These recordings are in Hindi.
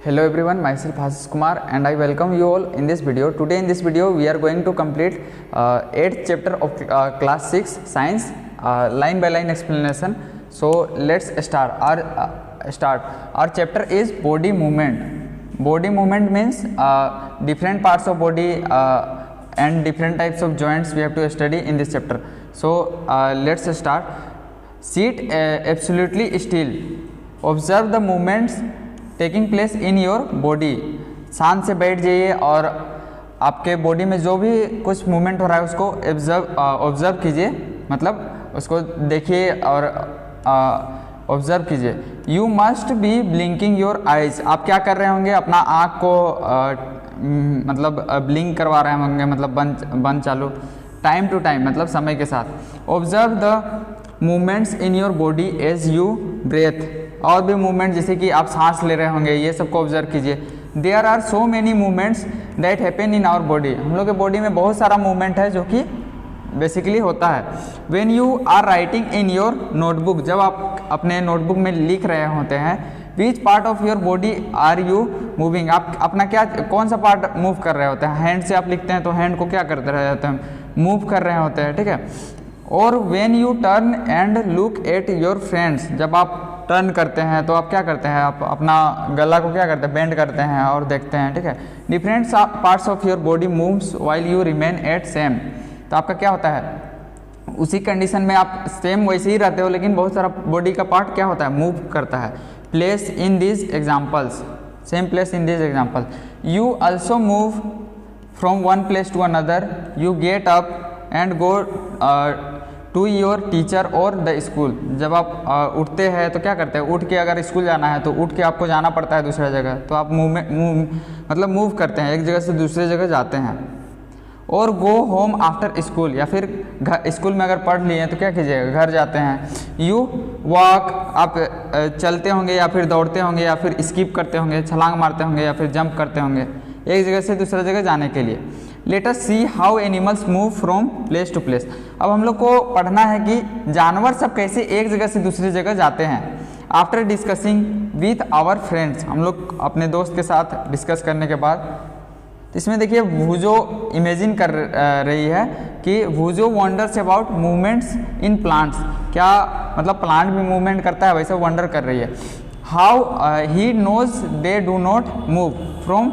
Hello everyone, myself Ashish Kumar and I welcome you all in this video. Today in this video we are going to complete 8th chapter of class 6 science line by line explanation. So let's start. Our chapter is body movement. Body movement means different parts of body and different types of joints we have to study in this chapter. So let's start. Sit absolutely still. Observe the movements taking place in your body. शांत से बैठ जाइए और आपके बॉडी में जो भी कुछ मूवमेंट हो रहा है उसको ऑब्जर्व कीजिए, मतलब उसको देखिए और ऑब्जर्व कीजिए. You must be blinking your eyes. आप क्या कर रहे होंगे, अपना आँख को मतलब ब्लिंक करवा रहे होंगे, मतलब बंद चालू. टाइम टू टाइम मतलब समय के साथ. Observe the movements in your body as you breathe. और भी मूवमेंट जैसे कि आप सांस ले रहे होंगे, ये सबको ऑब्जर्व कीजिए. There are so many movements that happen in our body. हम लोग के बॉडी में बहुत सारा मूवमेंट है जो कि बेसिकली होता है. When you are writing in your notebook. जब आप अपने नोटबुक में लिख रहे होते हैं, which part of your body are you moving. आप अपना क्या कौन सा पार्ट मूव कर रहे होते हैं. हैंड से आप लिखते हैं तो हैंड को क्या करते रहे होते हैं, मूव कर रहे होते हैं, ठीक है. और when U turn and look at your friends. जब आप टर्न करते हैं तो आप क्या करते हैं, आप अपना गला को क्या करते हैं, बेंड करते हैं और देखते हैं, ठीक है. Different parts of your body moves while you remain at same. तो आपका क्या होता है, उसी कंडीशन में आप सेम वैसे ही रहते हो, लेकिन बहुत सारा बॉडी का पार्ट क्या होता है, मूव करता है. Place in this examples. Same place in this example. You also move from one place to another. You get up and go to your teacher or the school. जब आप उठते हैं तो क्या करते हैं, उठ के अगर स्कूल जाना है तो उठ के आपको जाना पड़ता है दूसरे जगह, तो आप मतलब मूव करते हैं, एक जगह से दूसरे जगह जाते हैं. और गो होम आफ्टर स्कूल. या फिर स्कूल में अगर पढ़ लिए तो क्या कीजिएगा, घर जाते हैं. You walk. आप चलते होंगे या फिर दौड़ते होंगे या फिर स्किप करते होंगे, छलांग मारते होंगे या फिर जंप करते होंगे एक जगह से दूसरे जगह जाने के लिए. Let us see how animals move from place to place. अब हम लोग को पढ़ना है कि जानवर सब कैसे एक जगह से दूसरी जगह जाते हैं. After discussing with our friends. हम लोग अपने दोस्त के साथ डिस्कस करने के बाद, इसमें देखिए वूजो इमेजिन कर रही है कि Boojho wonders about movements in plants. क्या मतलब प्लांट भी मूवमेंट करता है, वैसे वंडर कर रही है. How he knows they do not move from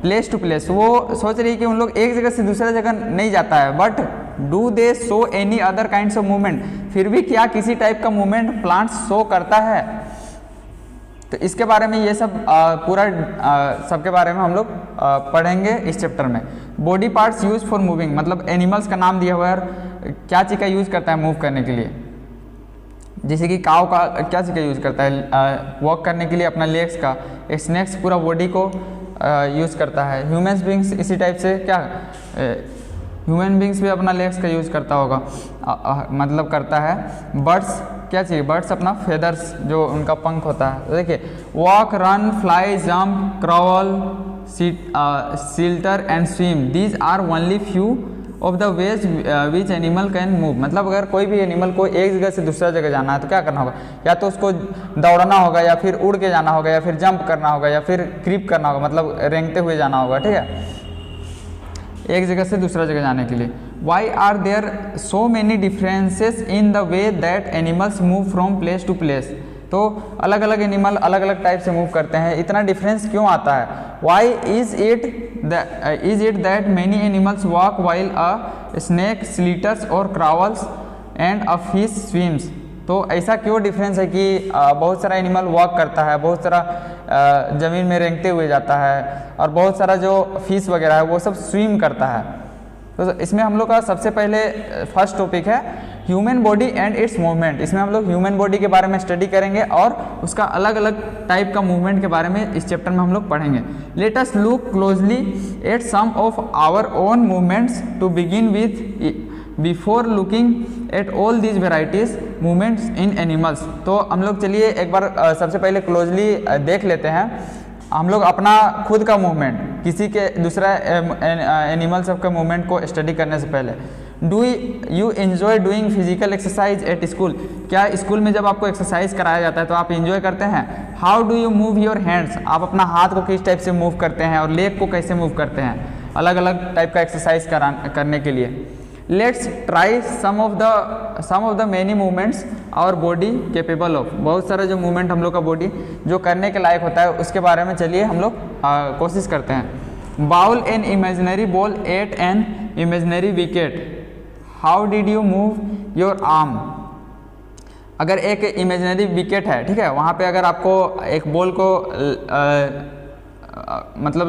place to place. वो सोच रही है कि उन लोग एक जगह से दूसरे जगह नहीं जाता है, but do they show any other kinds of movement. फिर भी क्या किसी टाइप का मूवमेंट प्लांट्स शो करता है. तो इसके बारे में ये सब पूरा सबके बारे में हम लोग पढ़ेंगे इस चैप्टर में. Body parts use for moving. मतलब एनिमल्स का नाम दिया हुआ है, क्या चीज़ का यूज करता है मूव करने के लिए. जैसे कि काव का क्या चीज़ का यूज करता है, वॉक करने के लिए अपना लेग्स का. स्नेक्स पूरा बॉडी को यूज़ करता है. ह्यूमन बींग्स इसी टाइप से क्या, ह्यूमन बींग्स भी अपना लेग्स का यूज़ करता होगा, मतलब करता है. बर्ड्स क्या चाहिए, बर्ड्स अपना फेदर्स जो उनका पंख होता है. तो देखिए walk, run, fly, jump, crawl, slither and swim. These are only few of the ways which animal can move. मतलब अगर कोई भी एनिमल को एक जगह से दूसरा जगह जाना है तो क्या करना होगा, या तो उसको दौड़ना होगा या फिर उड़ के जाना होगा या फिर जंप करना होगा या फिर क्रीप करना होगा, मतलब रेंगते हुए जाना होगा, ठीक है, एक जगह से दूसरा जगह जाने के लिए. Why are there so many differences in the way that animals move from place to place. तो अलग अलग एनिमल अलग अलग टाइप से मूव करते हैं, इतना डिफरेंस क्यों आता है. Why is it that many animals walk while a snake slithers or crawls and a fish swims. तो ऐसा क्यों डिफरेंस है कि बहुत सारा एनिमल वॉक करता है, बहुत सारा ज़मीन में रेंगते हुए जाता है, और बहुत सारा जो फिश वगैरह है वो सब स्विम करता है. तो इसमें हम लोग का सबसे पहले फर्स्ट टॉपिक है human body and it's movement. इसमें हम लोग ह्यूमन बॉडी के बारे में स्टडी करेंगे और उसका अलग अलग टाइप का मूवमेंट के बारे में इस चैप्टर में हम लोग पढ़ेंगे. Let us look closely at some of our own movements to begin with before looking at all these varieties movements in animals. तो हम लोग चलिए एक बार सबसे पहले क्लोजली देख लेते हैं हम लोग अपना खुद का मूवमेंट, किसी के दूसरा एनिमल सब के मूवमेंट को स्टडी करने से पहले. Do you enjoy doing physical exercise at school, क्या स्कूल में जब आपको एक्सरसाइज कराया जाता है तो आप एंजॉय करते हैं? How do you move your hands, आप अपना हाथ को किस टाइप से मूव करते हैं और लेग को कैसे मूव करते हैं, अलग अलग टाइप का एक्सरसाइज करने के लिए। Let's try some of the many movements our body capable of, बहुत सारा जो मूवमेंट हम लोग का बॉडी जो करने के लायक होता है उसके बारे में चलिए हम लोग कोशिश करते हैं। Bowl an imaginary ball at an imaginary wicket, how did you move your arm, अगर एक इमेजिनरी विकेट है, ठीक है, वहाँ पे अगर आपको एक बॉल को मतलब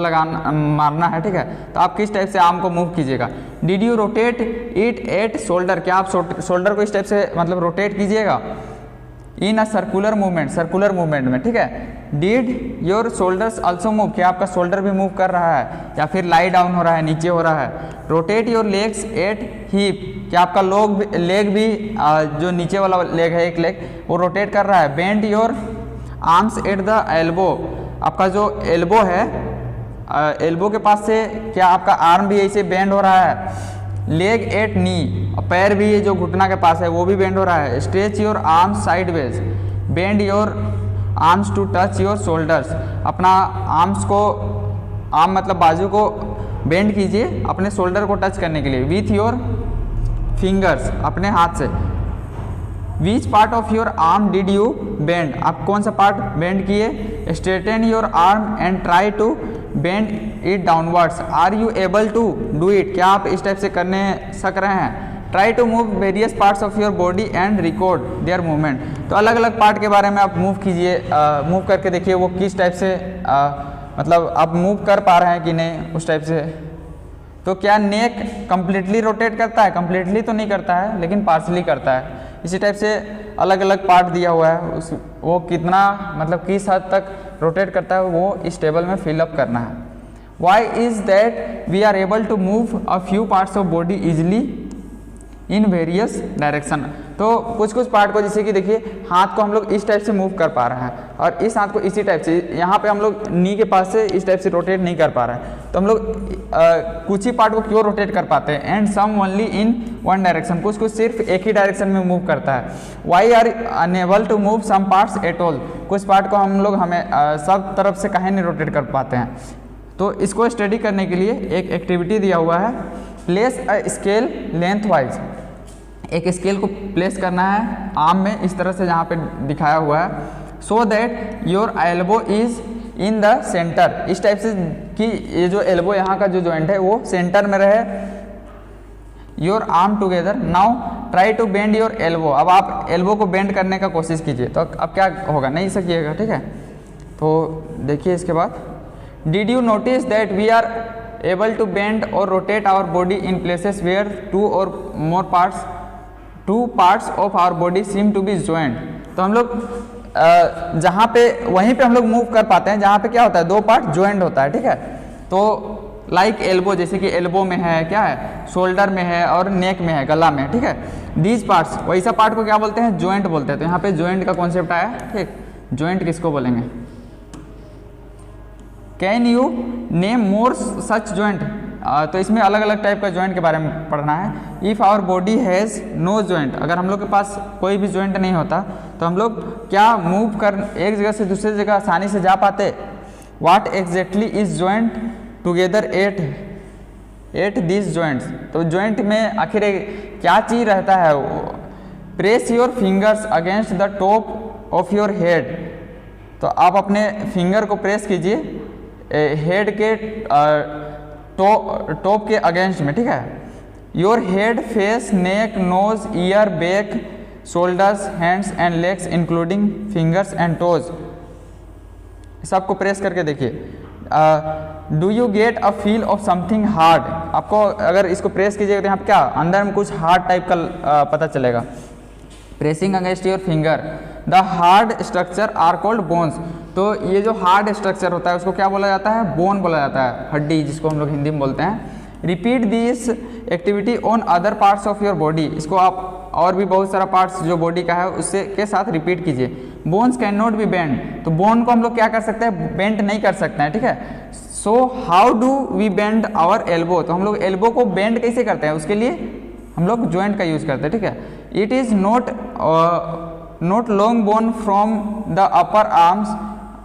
मारना है, ठीक है, तो आप किस टाइप से आर्म को मूव कीजिएगा। Did you rotate it at shoulder, क्या आप शोल्डर को इस टाइप से मतलब रोटेट कीजिएगा इन अ सर्कुलर मूवमेंट में, ठीक है। Did your shoulders also move, क्या आपका शोल्डर भी मूव कर रहा है या फिर लाई डाउन हो रहा है, नीचे हो रहा है। Rotate your legs at hip, क्या आपका लेग भी जो नीचे वाला लेग है, एक लेग वो रोटेट कर रहा है। Bend your arms eight the elbow, आपका जो एल्बो है, एल्बो के पास से क्या आपका आर्म भी ऐसे बेंड हो रहा है। लेग एट नी, पैर भी जो घुटना के पास है वो भी बेंड हो रहा है। Stretch your arms sideways, bend your arms to touch your shoulders, अपना आर्म मतलब बाजू को बेंड कीजिए अपने शोल्डर को टच करने के लिए। विथ योर फिंगर्स, अपने हाथ से। Which part of your arm did you bend, आप कौन सा पार्ट बेंड किए। Straighten your arm and try to bend it downwards, are you able to do it, क्या आप इस टाइप से करने सक रहे हैं। Try to move various parts of your body and record their movement, तो अलग अलग पार्ट के बारे में आप मूव कीजिए, मूव करके देखिए वो किस टाइप से मतलब आप मूव कर पा रहे हैं कि नहीं उस टाइप से। तो क्या नेक कंप्लीटली रोटेट करता है, कंप्लीटली तो नहीं करता है लेकिन पार्शली करता है। इसी टाइप से अलग अलग पार्ट दिया हुआ है, वो कितना मतलब किस हद तक रोटेट करता है वो इस टेबल में फिलअप करना है। Why is that we are able to move a few parts of body easily in various direction, तो कुछ पार्ट को जैसे कि देखिए हाथ को हम लोग इस टाइप से मूव कर पा रहे हैं और इस हाथ को इसी टाइप से, यहाँ पे हम लोग नी के पास से इस टाइप से रोटेट नहीं कर पा रहे हैं, तो हम लोग कुछ ही पार्ट को क्यों रोटेट कर पाते हैं। And some only in one direction, कुछ सिर्फ एक ही डायरेक्शन में मूव करता है। Why are unable to move some parts at all, कुछ पार्ट को हम लोग सब तरफ से काहे नहीं रोटेट कर पाते हैं। तो इसको स्टडी करने के लिए एक एक्टिविटी दिया हुआ है, place a scale length wise, एक स्केल को प्लेस करना है आर्म में इस तरह से जहाँ पे दिखाया हुआ है, so that your elbow is in the centre, इस टाइप से कि ये जो एल्बो यहाँ का जो जॉइंट है वो सेंटर में रहे। Your arm together, now try to bend your elbow, अब आप एल्बो को बेंड करने का कोशिश कीजिए, तो अब क्या होगा, नहीं सकिएगा, ठीक है। तो देखिए इसके बाद, did you notice that we are able to bend or rotate our body in places where two parts of our body seem to be joint, तो हम लोग जहाँ पे वहीं पे हम लोग मूव कर पाते हैं जहाँ पे क्या होता है, दो पार्ट ज्वाइंट होता है, ठीक है। तो लाइक एल्बो, जैसे कि एल्बो में है क्या है, शोल्डर में है और नेक में है, गला में, ठीक है। दीज पार्ट्स, वैसा पार्ट को क्या बोलते हैं, ज्वाइंट बोलते हैं। तो यहाँ पे ज्वाइंट का कॉन्सेप्ट आया, ठीक, ज्वाइंट किसको बोलेंगे। Can you name more such joint, तो इसमें अलग अलग टाइप का ज्वाइंट के बारे में पढ़ना है। If our body has no joint, अगर हम लोग के पास कोई भी ज्वाइंट नहीं होता तो हम लोग क्या मूव कर एक जगह से दूसरी जगह आसानी से जा पाते। What exactly is joint together at this joints, तो ज्वाइंट में आखिर क्या चीज़ रहता है। Press your fingers against the top of your head, तो आप अपने फिंगर को प्रेस कीजिए हेड के टॉप के अगेंस्ट में, ठीक है। Your head, face, neck, nose, ear, back, shoulders, hands and legs including fingers and toes, सबको प्रेस करके देखिए। Do you get a feel of something hard, आपको अगर इसको प्रेस कीजिएगा तो यहाँ पे क्या अंदर में कुछ हार्ड टाइप का पता चलेगा। Pressing against your finger, the hard structure are called bones, तो ये जो हार्ड स्ट्रक्चर होता है उसको क्या बोला जाता है, बोन बोला जाता है, हड्डी जिसको हम लोग हिंदी में बोलते हैं। Repeat this activity on other parts of your body, इसको आप और भी बहुत सारा पार्ट्स जो बॉडी का है उससे के साथ रिपीट कीजिए। Bones can not be bend, तो बोन को हम लोग क्या कर सकते हैं, बेंड नहीं कर सकते हैं, ठीक है। So how do we bend our elbow, तो हम लोग एल्बो को बेंड कैसे करते हैं, उसके लिए हम लोग जॉइंट का यूज़ करते हैं, ठीक है। It is not long bone from the upper arms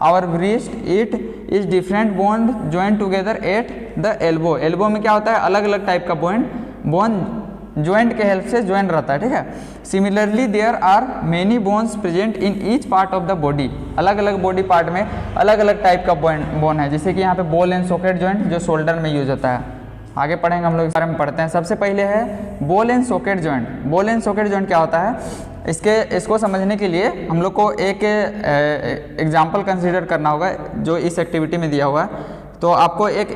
our wrist, it is different bone joint together at the elbow. Elbow में क्या होता है, अलग अलग टाइप का बोन ज्वाइंट के हेल्प से ज्वाइंट रहता है, ठीक है। Similarly there are many bones present in each part of the body. अलग अलग बॉडी पार्ट में अलग अलग टाइप का बोन है, जैसे कि यहाँ पे बॉल एंड सॉकेट ज्वाइंट जो शोल्डर में यूज होता है। आगे पढ़ेंगे हम लोग इस बारे में पढ़ते हैं। सबसे पहले है ball and socket joint. Ball and socket joint क्या होता है, इसको समझने के लिए हम लोग को एक एग्जाम्पल कंसीडर करना होगा जो इस एक्टिविटी में दिया हुआ है। तो आपको एक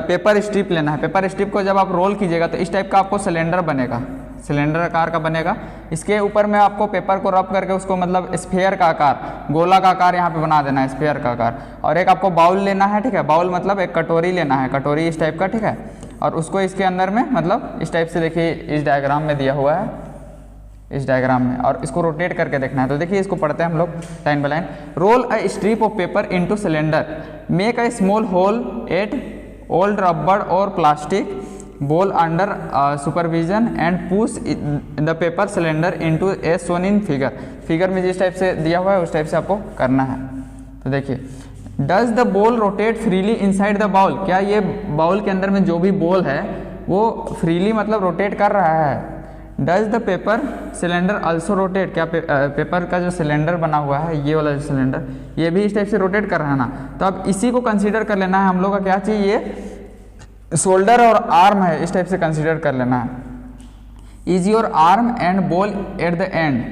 पेपर स्ट्रिप लेना है। पेपर स्ट्रिप को जब आप रोल कीजिएगा तो इस टाइप का आपको सिलेंडर बनेगा, सिलेंडर आकार का बनेगा। इसके ऊपर में आपको पेपर को रब करके उसको मतलब स्फेयर का आकार, गोला का आकार यहाँ पे बना देना है, स्फेयर का आकार। और एक आपको बाउल लेना है, ठीक है। बाउल मतलब एक कटोरी लेना है, कटोरी इस टाइप का, ठीक है। और उसको इसके अंदर में मतलब इस टाइप से, देखिए इस डायग्राम में दिया हुआ है, इस डायग्राम में, और इसको रोटेट करके देखना है। तो देखिए इसको पढ़ते हैं हम लोग line by line. Roll a strip of paper into cylinder, make a small hole at old rubber or plastic ball under supervision and push the paper cylinder into a shown in figure. Figure में जिस टाइप से दिया हुआ है उस टाइप से आपको करना है। तो देखिए, does the ball rotate freely inside the bowl. क्या ये बाउल के अंदर में जो भी बॉल है वो फ्रीली मतलब रोटेट कर रहा है। Does the paper cylinder also rotate. क्या पेपर का जो सिलेंडर बना हुआ है, ये वाला जो सिलेंडर, ये भी इस टाइप से रोटेट कर रहा है ना। तो अब इसी को कंसीडर कर लेना है हम लोग का, क्या चाहिए, शोल्डर और आर्म है, इस टाइप से कंसीडर कर लेना है। Is your arm and ball at the end,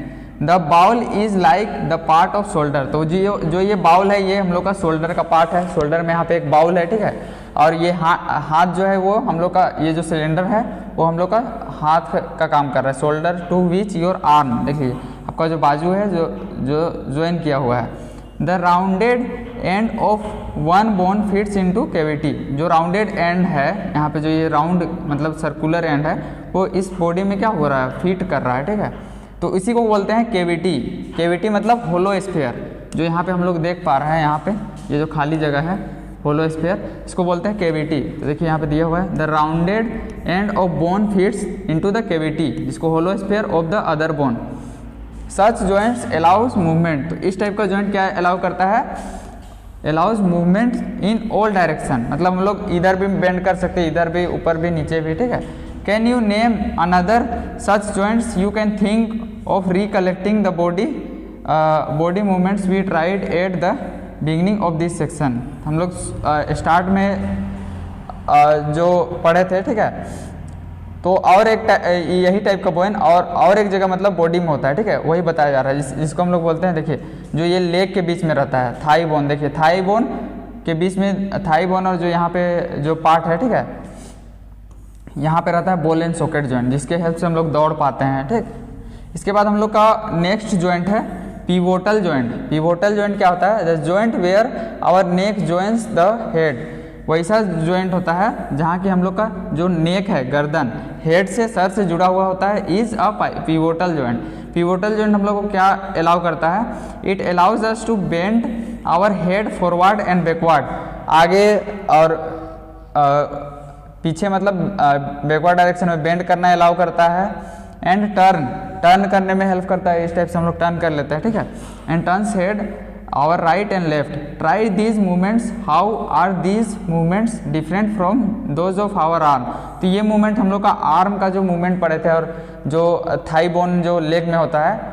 the bowl is like the part of shoulder. तो जो ये बाउल है ये हम लोग का शोल्डर का पार्ट है। शोल्डर में यहाँ पे एक बाउल है, ठीक है। और ये हाथ जो है वो हम लोग का, ये जो सिलेंडर है वो हम लोग का हाथ का काम कर रहा है। Shoulder to which your arm, देखिए आपका जो बाजू है जो ज्वाइन किया हुआ है। The rounded end of one bone fits into cavity. जो राउंडेड एंड है यहाँ पे, जो ये राउंड मतलब सर्कुलर एंड है, वो इस बॉडी में क्या हो रहा है, फिट कर रहा है, ठीक है। तो इसी को बोलते हैं कैविटी। कैविटी मतलब होलो स्फीयर, जो यहाँ पे हम लोग देख पा रहे हैं, यहाँ पे ये जो खाली जगह है होलो स्फीयर, इसको बोलते हैं कैविटी। तो देखिए यहाँ पे दिया हुआ है, the rounded end of bone fits into the cavity, जिसको hollow sphere of the other bone. Such joints allows movement. तो इस टाइप का जॉइंट क्या अलाउ करता है, allows movement in all direction. मतलब हम लोग इधर भी बेंड कर सकते हैं, इधर भी, ऊपर भी, नीचे भी, ठीक है। Can you name another such joints you can think of recollecting the body movements we tried at the beginning of this section. हम लोग स्टार्ट में जो पढ़े थे, ठीक है। तो और एक यही टाइप का बोन और एक जगह मतलब बॉडी में होता है, ठीक है, वही बताया जा रहा है, जिसको हम लोग बोलते हैं, देखिए जो ये लेग के बीच में रहता है, थाई बोन। देखिए थाई बोन के बीच में, थाई बोन और जो यहाँ पे जो पार्ट है, ठीक है, यहाँ पे रहता है बॉल एंड सॉकेट जॉइंट, जिसके हेल्प से हम लोग दौड़ पाते हैं, ठीक। इसके बाद हम लोग का नेक्स्ट जॉइंट है पिवोटल जॉइंट। पिवोटल जॉइंट क्या होता है, the joint where our neck joints the head. वैसा जॉइंट होता है जहाँ की हम लोग का जो नेक है, गर्दन, हेड से, सर से जुड़ा हुआ होता है, is a pivotal joint. Pivotal joint हम लोग को क्या अलाउ करता है, it allows us to bend our head forward and backward. आगे और पीछे मतलब बैकवर्ड डायरेक्शन में बेंड करना अलाउ करता है। एंड टर्न करने में हेल्प करता है, इस टाइप से हम लोग टर्न कर लेते हैं, ठीक है। And turns head our right and left. Try these movements, how are these movements different from those of our arm. तो ये मूवमेंट हम लोग का आर्म का जो मूवमेंट पढ़े थे, और जो थाई बोन जो लेग में होता है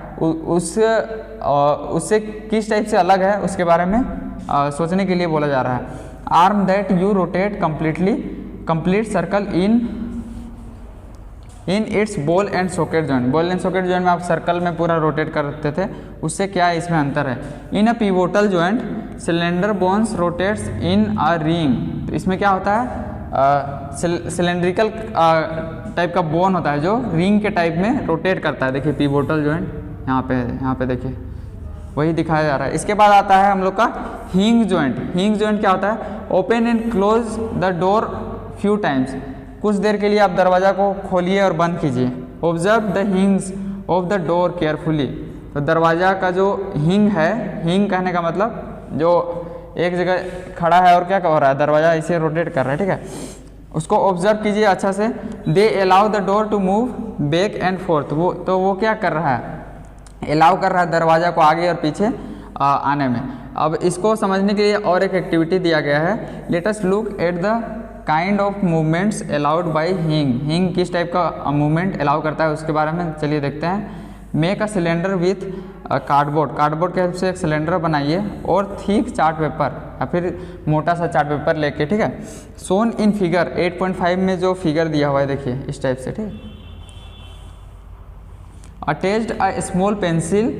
उससे किस टाइप से अलग है, उसके बारे में सोचने के लिए बोला जा रहा है। Arm that you rotate complete circle in its ball and socket joint. Ball and socket joint में आप सर्कल में पूरा रोटेट करते थे, उससे क्या है, इसमें अंतर है। In a pivotal joint cylinder bones rotates in a ring. तो इसमें क्या होता है, सिलेंड्रिकल टाइप का बोन होता है जो रिंग के टाइप में रोटेट करता है। देखिए पिवोटल जॉइंट यहाँ पे देखिए वही दिखाया जा रहा है। इसके बाद आता है हम लोग का हिंग जॉइंट। हिंग जॉइंट क्या होता है, open and close the door few times. कुछ देर के लिए आप दरवाज़ा को खोलिए और बंद कीजिए। Observe the हिंग्स of the door carefully. तो दरवाज़ा का जो हिंग है, हिंग कहने का मतलब जो एक जगह खड़ा है और क्या कर रहा है, दरवाज़ा इसे रोटेट कर रहा है, ठीक है। उसको ऑब्जर्व कीजिए अच्छा से। They allow the door to move back and forth, वो क्या कर रहा है, अलाउ कर रहा है दरवाज़ा को आगे और पीछे आने में। अब इसको समझने के लिए और एक एक्टिविटी दिया गया है। Late us look at the kind of movements allowed by हिंग। हिंग किस टाइप का मूवमेंट अलाउ करता है उसके बारे में चलिए देखते हैं। Make a cylinder with cardboard, cardboard के हेल्प से एक सिलेंडर बनाइए और थिक चार्ट पेपर या फिर मोटा सा चार्ट पेपर लेके, ठीक है। शोन इन फिगर 8.5 में जो फिगर दिया हुआ है देखिए इस टाइप से, ठीक। Attached a small pencil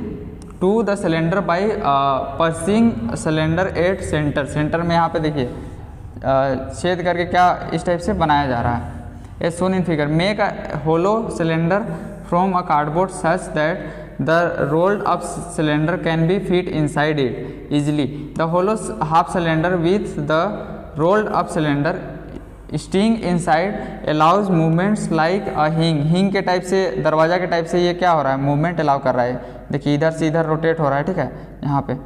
to the cylinder by piercing cylinder at centre, centre में यहाँ पे देखिए छेद करके क्या इस टाइप से बनाया जा रहा है। A shown in figure, make a hollow cylinder from a cardboard such that the rolled up cylinder can be fit inside it easily. The hollow half cylinder with the rolled up cylinder sting inside allows movements like a hinge. Hinge के टाइप से, दरवाजा के टाइप से ये क्या हो रहा है, मूवमेंट अलाउ कर रहा है। देखिए इधर से इधर रोटेट हो रहा है, ठीक है। यहाँ पे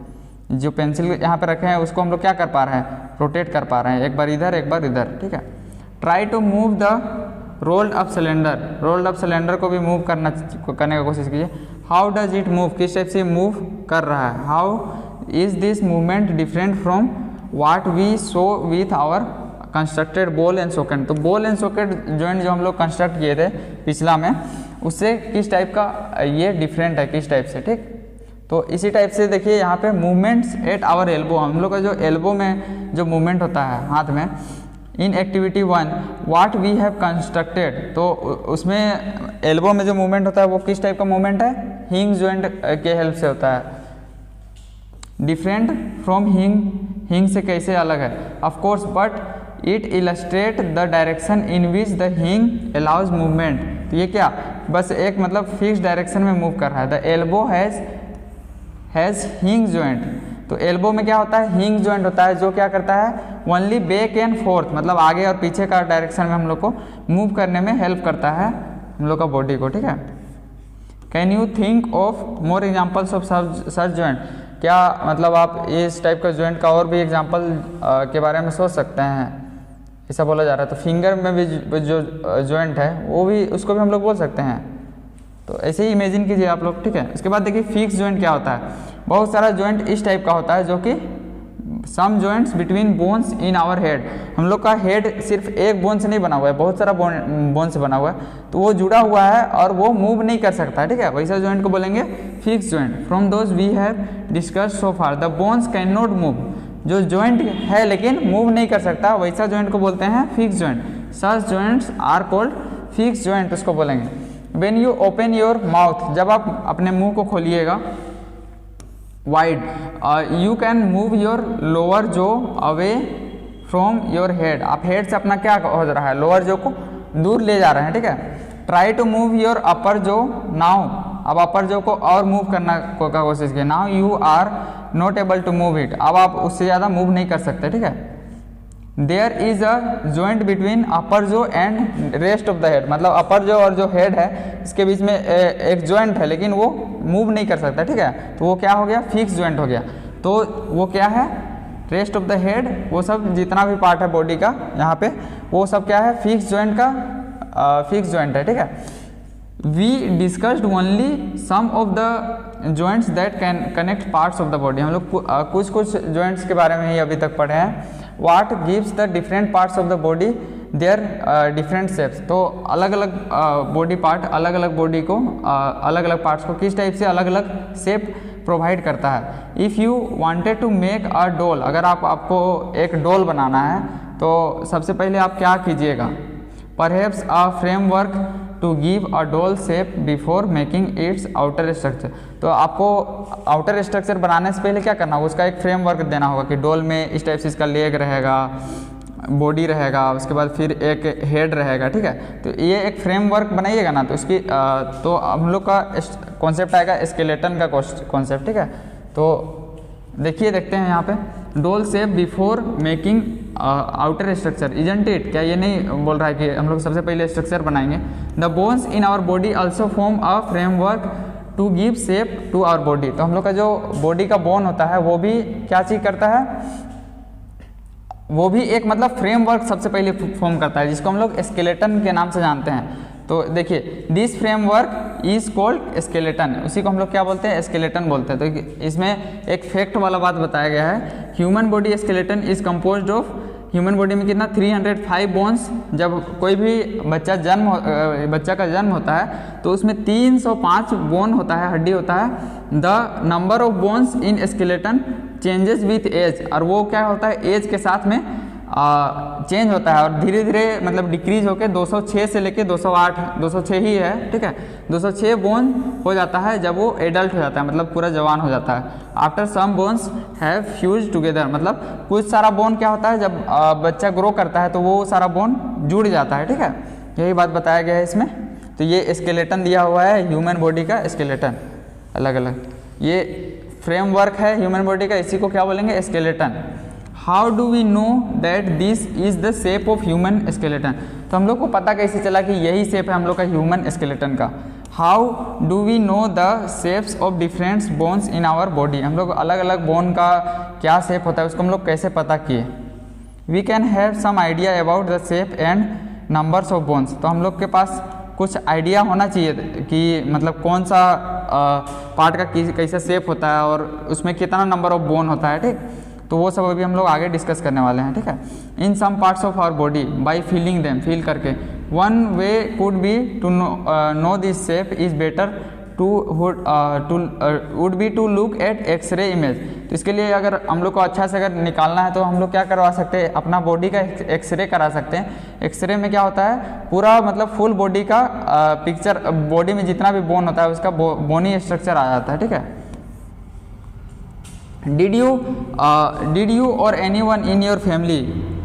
जो पेंसिल यहाँ पे रखे हैं उसको हम लोग क्या कर पा रहे हैं, रोटेट कर पा रहे हैं, एक बार इधर एक बार इधर, ठीक है। Try to move the rolled up cylinder, rolled up cylinder को भी मूव करने का कोशिश कीजिए। हाउ डज इट मूव, किस टाइप से मूव कर रहा है। How is this movement different from what we saw with our constructed ball and socket. तो बॉल एंड सॉकेट जॉइंट जो हम लोग कंस्ट्रक्ट किए थे पिछला में, उससे किस टाइप का ये डिफरेंट है, किस टाइप से, ठीक। तो इसी टाइप से देखिए यहाँ पे मूवमेंट्स एट आवर एल्बो, हम लोग का जो एल्बो में जो मूवमेंट होता है हाथ में, in activity 1 what we have constructed, तो उसमें एल्बो में जो मूवमेंट होता है वो किस टाइप का मूवमेंट है, हिंग जॉइंट के हेल्प से होता है। डिफरेंट फ्रॉम हिंग, हिंग से कैसे अलग है, of course, but it illustrate the direction in which the हिंग अलाउज मूवमेंट। तो ये क्या, बस एक मतलब फिक्स डायरेक्शन में मूव कर रहा है। द एल्बो हैज़ हिंग जॉइंट, तो एल्बो में क्या होता है, हिंग जॉइंट होता है, जो क्या करता है ओनली बैक एंड फोर्थ, मतलब आगे और पीछे का डायरेक्शन में हम लोग को मूव करने में हेल्प करता है हम लोग का बॉडी को, ठीक है। Can you think of more examples of such joint, क्या मतलब आप इस टाइप का जॉइंट का और भी एग्जाम्पल के बारे में सोच सकते हैं, ऐसा बोला जा रहा है। तो फिंगर में भी जो जॉइंट है वो भी, उसको भी हम लोग बोल सकते हैं। तो ऐसे ही इमेजिन कीजिए आप लोग, ठीक है। उसके बाद देखिए फिक्स जॉइंट क्या होता है। बहुत सारा जॉइंट इस टाइप का होता है जो कि some joints between bones in our head, हम लोग का हेड सिर्फ एक बोन से नहीं बना हुआ है, बहुत सारा बोन से बना हुआ है, तो वो जुड़ा हुआ है और वो मूव नहीं कर सकता, ठीक है। वैसा जॉइंट को बोलेंगे fix joint. From those we have discussed so far the bones can not move, जो जॉइंट है लेकिन मूव नहीं कर सकता, वैसा जॉइंट को बोलते हैं fix joint. Such joints are called fix joint, उसको बोलेंगे। When you open your mouth, जब आप अपने मुंह को खोलिएगा wide, you can move your lower jaw away from your head, आप हेड से अपना क्या हो रहा है, लोअर जो को दूर ले जा रहे हैं, ठीक है। Try to move your upper jaw now, अब अपर जो को और मूव करना का कोशिश कीजिए। Now you are not able to move it, अब आप उससे ज़्यादा मूव नहीं कर सकते, ठीक है। There is a joint between upper jaw and rest of the head, मतलब अपर जो और जो हेड है इसके बीच में एक जॉइंट है लेकिन वो मूव नहीं कर सकता, ठीक है। तो वो क्या हो गया, फिक्स जॉइंट हो गया। तो वो क्या है, रेस्ट ऑफ द हेड, वो सब जितना भी पार्ट है बॉडी का यहाँ पे, वो सब क्या है, फिक्स जॉइंट का फिक्स जॉइंट है, ठीक है। We discussed only some of the joints that can connect parts of the body, हम लोग कुछ जॉइंट्स के बारे में ही अभी तक पढ़े हैं। What gives the different parts of the body their different shapes, तो अलग अलग बॉडी पार्ट, अलग अलग बॉडी को अलग अलग पार्ट्स को किस टाइप से अलग अलग शेप प्रोवाइड करता है। If you wanted to make a doll, अगर आपको एक डॉल बनाना है तो सबसे पहले आप क्या कीजिएगा, perhaps a framework to give a doll shape before making its outer structure, तो आपको आउटर स्ट्रक्चर बनाने से पहले क्या करना होगा, उसका एक फ्रेमवर्क देना होगा कि डॉल में इस टाइप से इसका लेग रहेगा, बॉडी रहेगा, उसके बाद फिर एक हेड रहेगा, ठीक है। तो ये एक फ्रेमवर्क बनाइएगा ना, तो इसकी तो हम लोग का कॉन्सेप्ट आएगा स्केलेटन का कॉन्सेप्ट, ठीक है। तो देखते हैं यहाँ पे, doll shape before making outer structure isn't it, क्या ये नहीं बोल रहा है कि हम लोग सबसे पहले स्ट्रक्चर बनाएंगे। The bones in our body also form a framework to give shape to our body, तो हम लोग का जो बॉडी का बोन होता है वो भी क्या चीज़ करता है, वो भी एक मतलब फ्रेमवर्क सबसे पहले फॉर्म करता है, जिसको हम लोग स्केलेटन के नाम से जानते हैं। तो देखिए, this framework is called skeleton, उसी को हम लोग क्या बोलते हैं, स्केलेटन बोलते हैं। तो इसमें एक फैक्ट वाला बात बताया गया है, human body skeleton is composed of, human body में कितना 305 बोन्स। जब कोई भी बच्चा का जन्म होता है तो उसमें 305 बोन होता है, हड्डी होता है। The number of bones in skeleton changes with age, और वो क्या होता है, एज के साथ में चेंज होता है और धीरे धीरे मतलब डिक्रीज होकर 206 से लेके 208, 206 ही है, ठीक है, 206 बोन हो जाता है जब वो एडल्ट हो जाता है, मतलब पूरा जवान हो जाता है। After some bones have fuse together, मतलब कुछ सारा बोन क्या होता है, जब बच्चा ग्रो करता है तो वो सारा बोन जुड़ जाता है, ठीक है, यही बात बताया गया है इसमें। तो ये स्केलेटन दिया हुआ है ह्यूमन बॉडी का, स्केलेटन अलग अलग, ये फ्रेमवर्क है ह्यूमन बॉडी का, इसी को क्या बोलेंगे, skeleton. How do we know that this is the shape of human skeleton, तो हम लोग को पता कैसे चला कि यही शेप है हम लोग का ह्यूमन स्केलेटन का। How do we know the shapes of different bones in our body, हम लोग अलग अलग बोन का क्या शेप होता है उसको हम लोग कैसे पता किए। We can have some idea about the shape and numbers of bones, तो हम लोग के पास कुछ आइडिया होना चाहिए कि मतलब कौन सा पार्ट का कैसा शेप होता है और उसमें कितना नंबर ऑफ बोन होता है, ठीक। तो वो सब अभी हम लोग आगे डिस्कस करने वाले हैं, ठीक है। In some parts of our body by feeling them, feel करके। One way could be to know this shape is better would be to look at X-ray image, तो इसके लिए अगर हम लोग को अच्छा से अगर निकालना है तो हम लोग क्या करवा सकते हैं, अपना बॉडी का एक्सरे करा सकते हैं। एक्सरे में क्या होता है, पूरा मतलब फुल बॉडी का पिक्चर, बॉडी में जितना भी बोन होता है उसका बोनी स्ट्रक्चर आ जाता है, ठीक है। डिड यू और एनीवन इन योर फैमिली,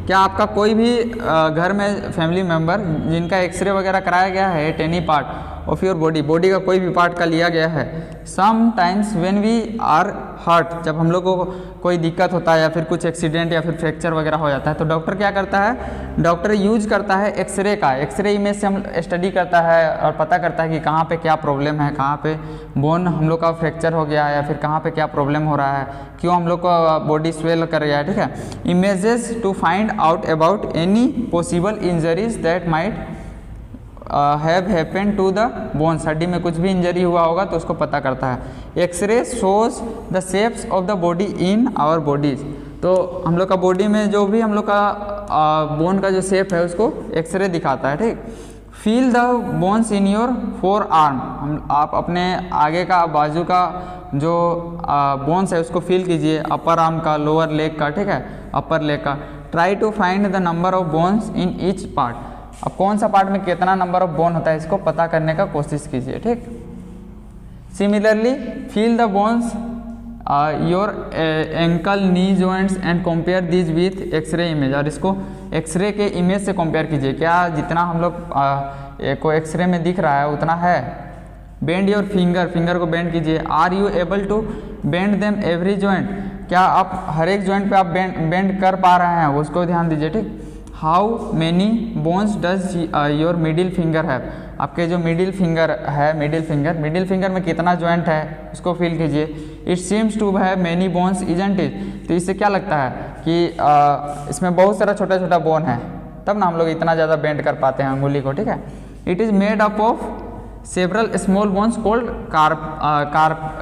क्या आपका कोई भी घर में फैमिली मेम्बर जिनका एक्सरे वगैरह कराया गया है at any part of your body का कोई भी पार्ट का लिया गया है। Sometimes when we are hurt, जब हम लोगों को कोई दिक्कत होता है या फिर कुछ एक्सीडेंट या फिर फ्रैक्चर वगैरह हो जाता है तो डॉक्टर क्या करता है, डॉक्टर यूज करता है एक्सरे का, एक्सरे इमेज से हम स्टडी करता है और पता करता है कि कहाँ पे क्या प्रॉब्लम है, कहाँ पे बोन हम लोग का फ्रैक्चर हो गया है या फिर कहाँ पे क्या प्रॉब्लम हो रहा है, क्यों हम लोग का बॉडी स्वेल कर रहा है, ठीक है। Images to find out about any possible injuries that might have happened to the bones, हड्डी में कुछ भी इंजरी हुआ होगा तो उसको पता करता है। X-ray shows the shapes of the body in our bodies, तो हम लोग का बॉडी में जो भी हम लोग का बोन का जो शेप है उसको एक्सरे दिखाता है, ठीक। Feel the bones in your four arm, आप अपने आगे का बाजू का जो बोन्स है उसको फील कीजिए, अपर आर्म का, लोअर लेग का, ठीक है, अपर लेग का। Try to find the number of bones in each part, अब कौन सा पार्ट में कितना नंबर ऑफ बोन होता है इसको पता करने का कोशिश कीजिए, ठीक। Similarly feel the bones your ankle, knee joints and compare this with X-ray image, और इसको एक्सरे के इमेज से कंपेयर कीजिए, क्या जितना हम लोग को एक्सरे में दिख रहा है उतना है। बेंड योर फिंगर, फिंगर को बेंड कीजिए। Are you able to bend them every joint, क्या आप हर एक जॉइंट पे आप बेंड कर पा रहे हैं, उसको ध्यान दीजिए, ठीक। How many bones does your middle finger have, आपके जो मिडिल फिंगर है, मिडिल फिंगर में कितना जॉइंट है उसको फील कीजिए। It seems to have many bones isn't it, तो इससे क्या लगता है कि इसमें बहुत सारा छोटा छोटा बोन है, तब ना हम लोग इतना ज़्यादा बेंड कर पाते हैं अंगुली को, ठीक है। It is made up of several small bones called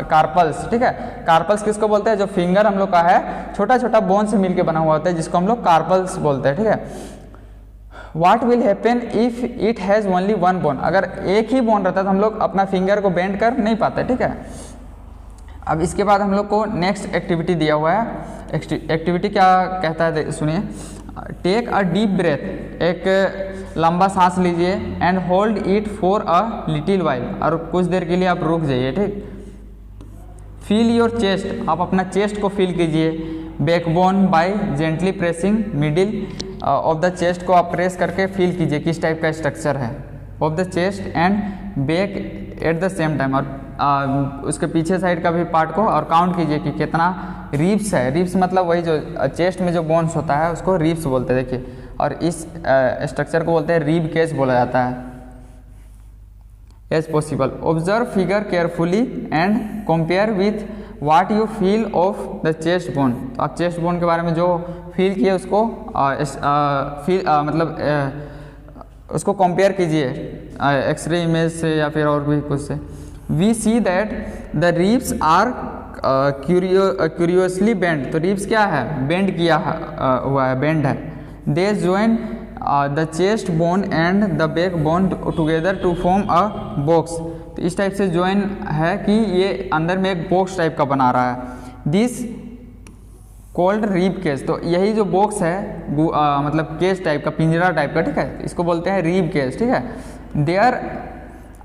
carpals, ठीक है। कार्पल्स किसको बोलते हैं, जो फिंगर हम लोग का है छोटा छोटा बोन से मिलके बना हुआ होता है जिसको हम लोग कार्पल्स बोलते हैं, ठीक है। What will happen if it has only one bone, अगर एक ही बोन रहता है तो हम लोग अपना फिंगर को बेंड कर नहीं पाते, ठीक है। अब इसके बाद हम लोग को नेक्स्ट एक्टिविटी दिया हुआ है। एक्टिविटी क्या कहता है सुनिए। टेक अ डीप ब्रेथ, एक लंबा सांस लीजिए, and hold it for a little while, और कुछ देर के लिए आप रुक जाइए, ठीक। फील योर चेस्ट, आप अपना चेस्ट को फील कीजिए। Backbone by gently pressing middle of the chest को आप प्रेस करके फील कीजिए किस टाइप का स्ट्रक्चर है of the chest and back at the same time, और उसके पीछे साइड का भी पार्ट को और काउंट कीजिए कि कितना रिब्स है। रिब्स मतलब वही जो चेस्ट में जो बोन्स होता है उसको रिब्स बोलते हैं, देखिए, और इस स्ट्रक्चर को बोलते हैं रिब केज बोला जाता है। As possible observe figure carefully and compare with what you feel of the chest bone, तो आप चेस्ट बोन के बारे में जो फील किए उसको उसको कंपेयर कीजिए एक्सरे इमेज से या फिर और भी कुछ से। We see that the ribs are curiously bend, तो रिब्स क्या है, बेंड किया हुआ है, बेंड है। They join the chest bone and the back bone together to form a box, तो इस टाइप से ज्वाइन है कि ये अंदर में एक बॉक्स टाइप का बना रहा है। दिस कोल्ड रीब केज, तो यही जो बॉक्स है मतलब केज टाइप का, पिंजरा टाइप का, ठीक है, इसको बोलते हैं रीब केज, ठीक है। There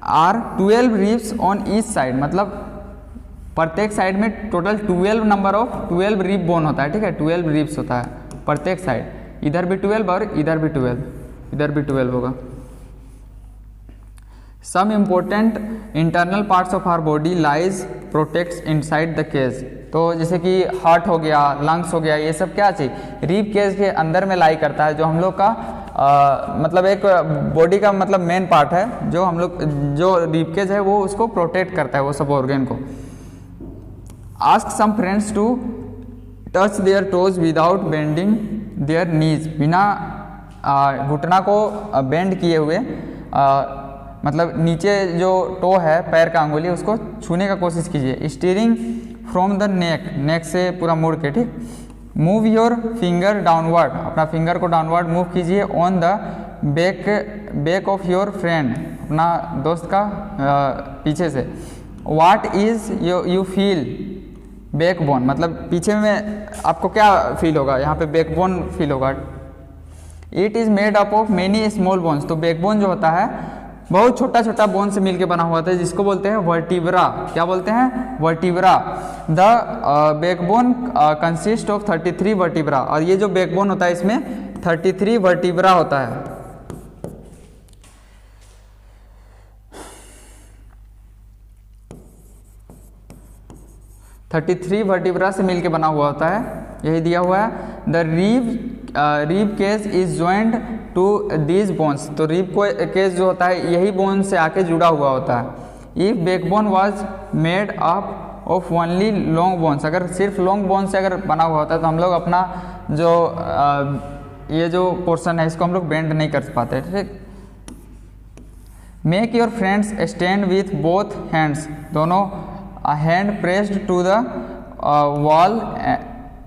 are 12 ribs on each side, मतलब प्रत्येक साइड में टोटल 12 रिब बोन होता है, ठीक है, 12 रिब्स होता है प्रत्येक साइड, इधर भी 12 और इधर भी 12, इधर भी 12 होगा। Some important internal parts of our body lies protects inside the cage, तो जैसे कि हार्ट हो गया, लंग्स हो गया, ये सब क्या चीज रिब केज के अंदर में लाई करता है, जो हम लोग का मतलब एक बॉडी का मतलब मेन पार्ट है, जो हम लोग जो रिब केज है वो उसको प्रोटेक्ट करता है वो सब ऑर्गन को। Ask some friends to touch their toes without bending their knees, बिना घुटना को बेंड किए हुए मतलब नीचे जो टो है पैर का अंगुली उसको छूने का कोशिश कीजिए। स्टीयरिंग फ्रॉम द नेक, नेक से पूरा मुड़ के, ठीक। मूव योर फिंगर डाउनवर्ड, अपना फिंगर को डाउनवर्ड मूव कीजिए। On the back of your friend, अपना दोस्त का पीछे से। What is you feel backbone, मतलब पीछे में आपको क्या फील होगा, यहाँ पे बैकबोन फील होगा। It is made up of many small bones, तो बैकबोन जो होता है बहुत छोटा छोटा बोन से मिलकर बना हुआ था, जिसको बोलते हैं वर्टिब्रा। क्या बोलते हैं, vertebra. The backbone consist of 33 vertebra, और ये जो बैकबोन होता है इसमें 33 वर्टिब्रा होता है। वर्टिब्रा से मिलके बना हुआ होता है, यही दिया हुआ है। The rib cage is joint to these bones, तो रीब केज जो होता है यही बोन से आके जुड़ा हुआ होता है। If backbone was made up of only long bones, अगर सिर्फ लॉन्ग बोन से अगर बना हुआ होता है तो हम लोग अपना जो ये जो पोर्शन है इसको हम लोग बेंड नहीं कर पाते, ठीक। Make your friends stand with both hands, दोनों hand pressed to the wall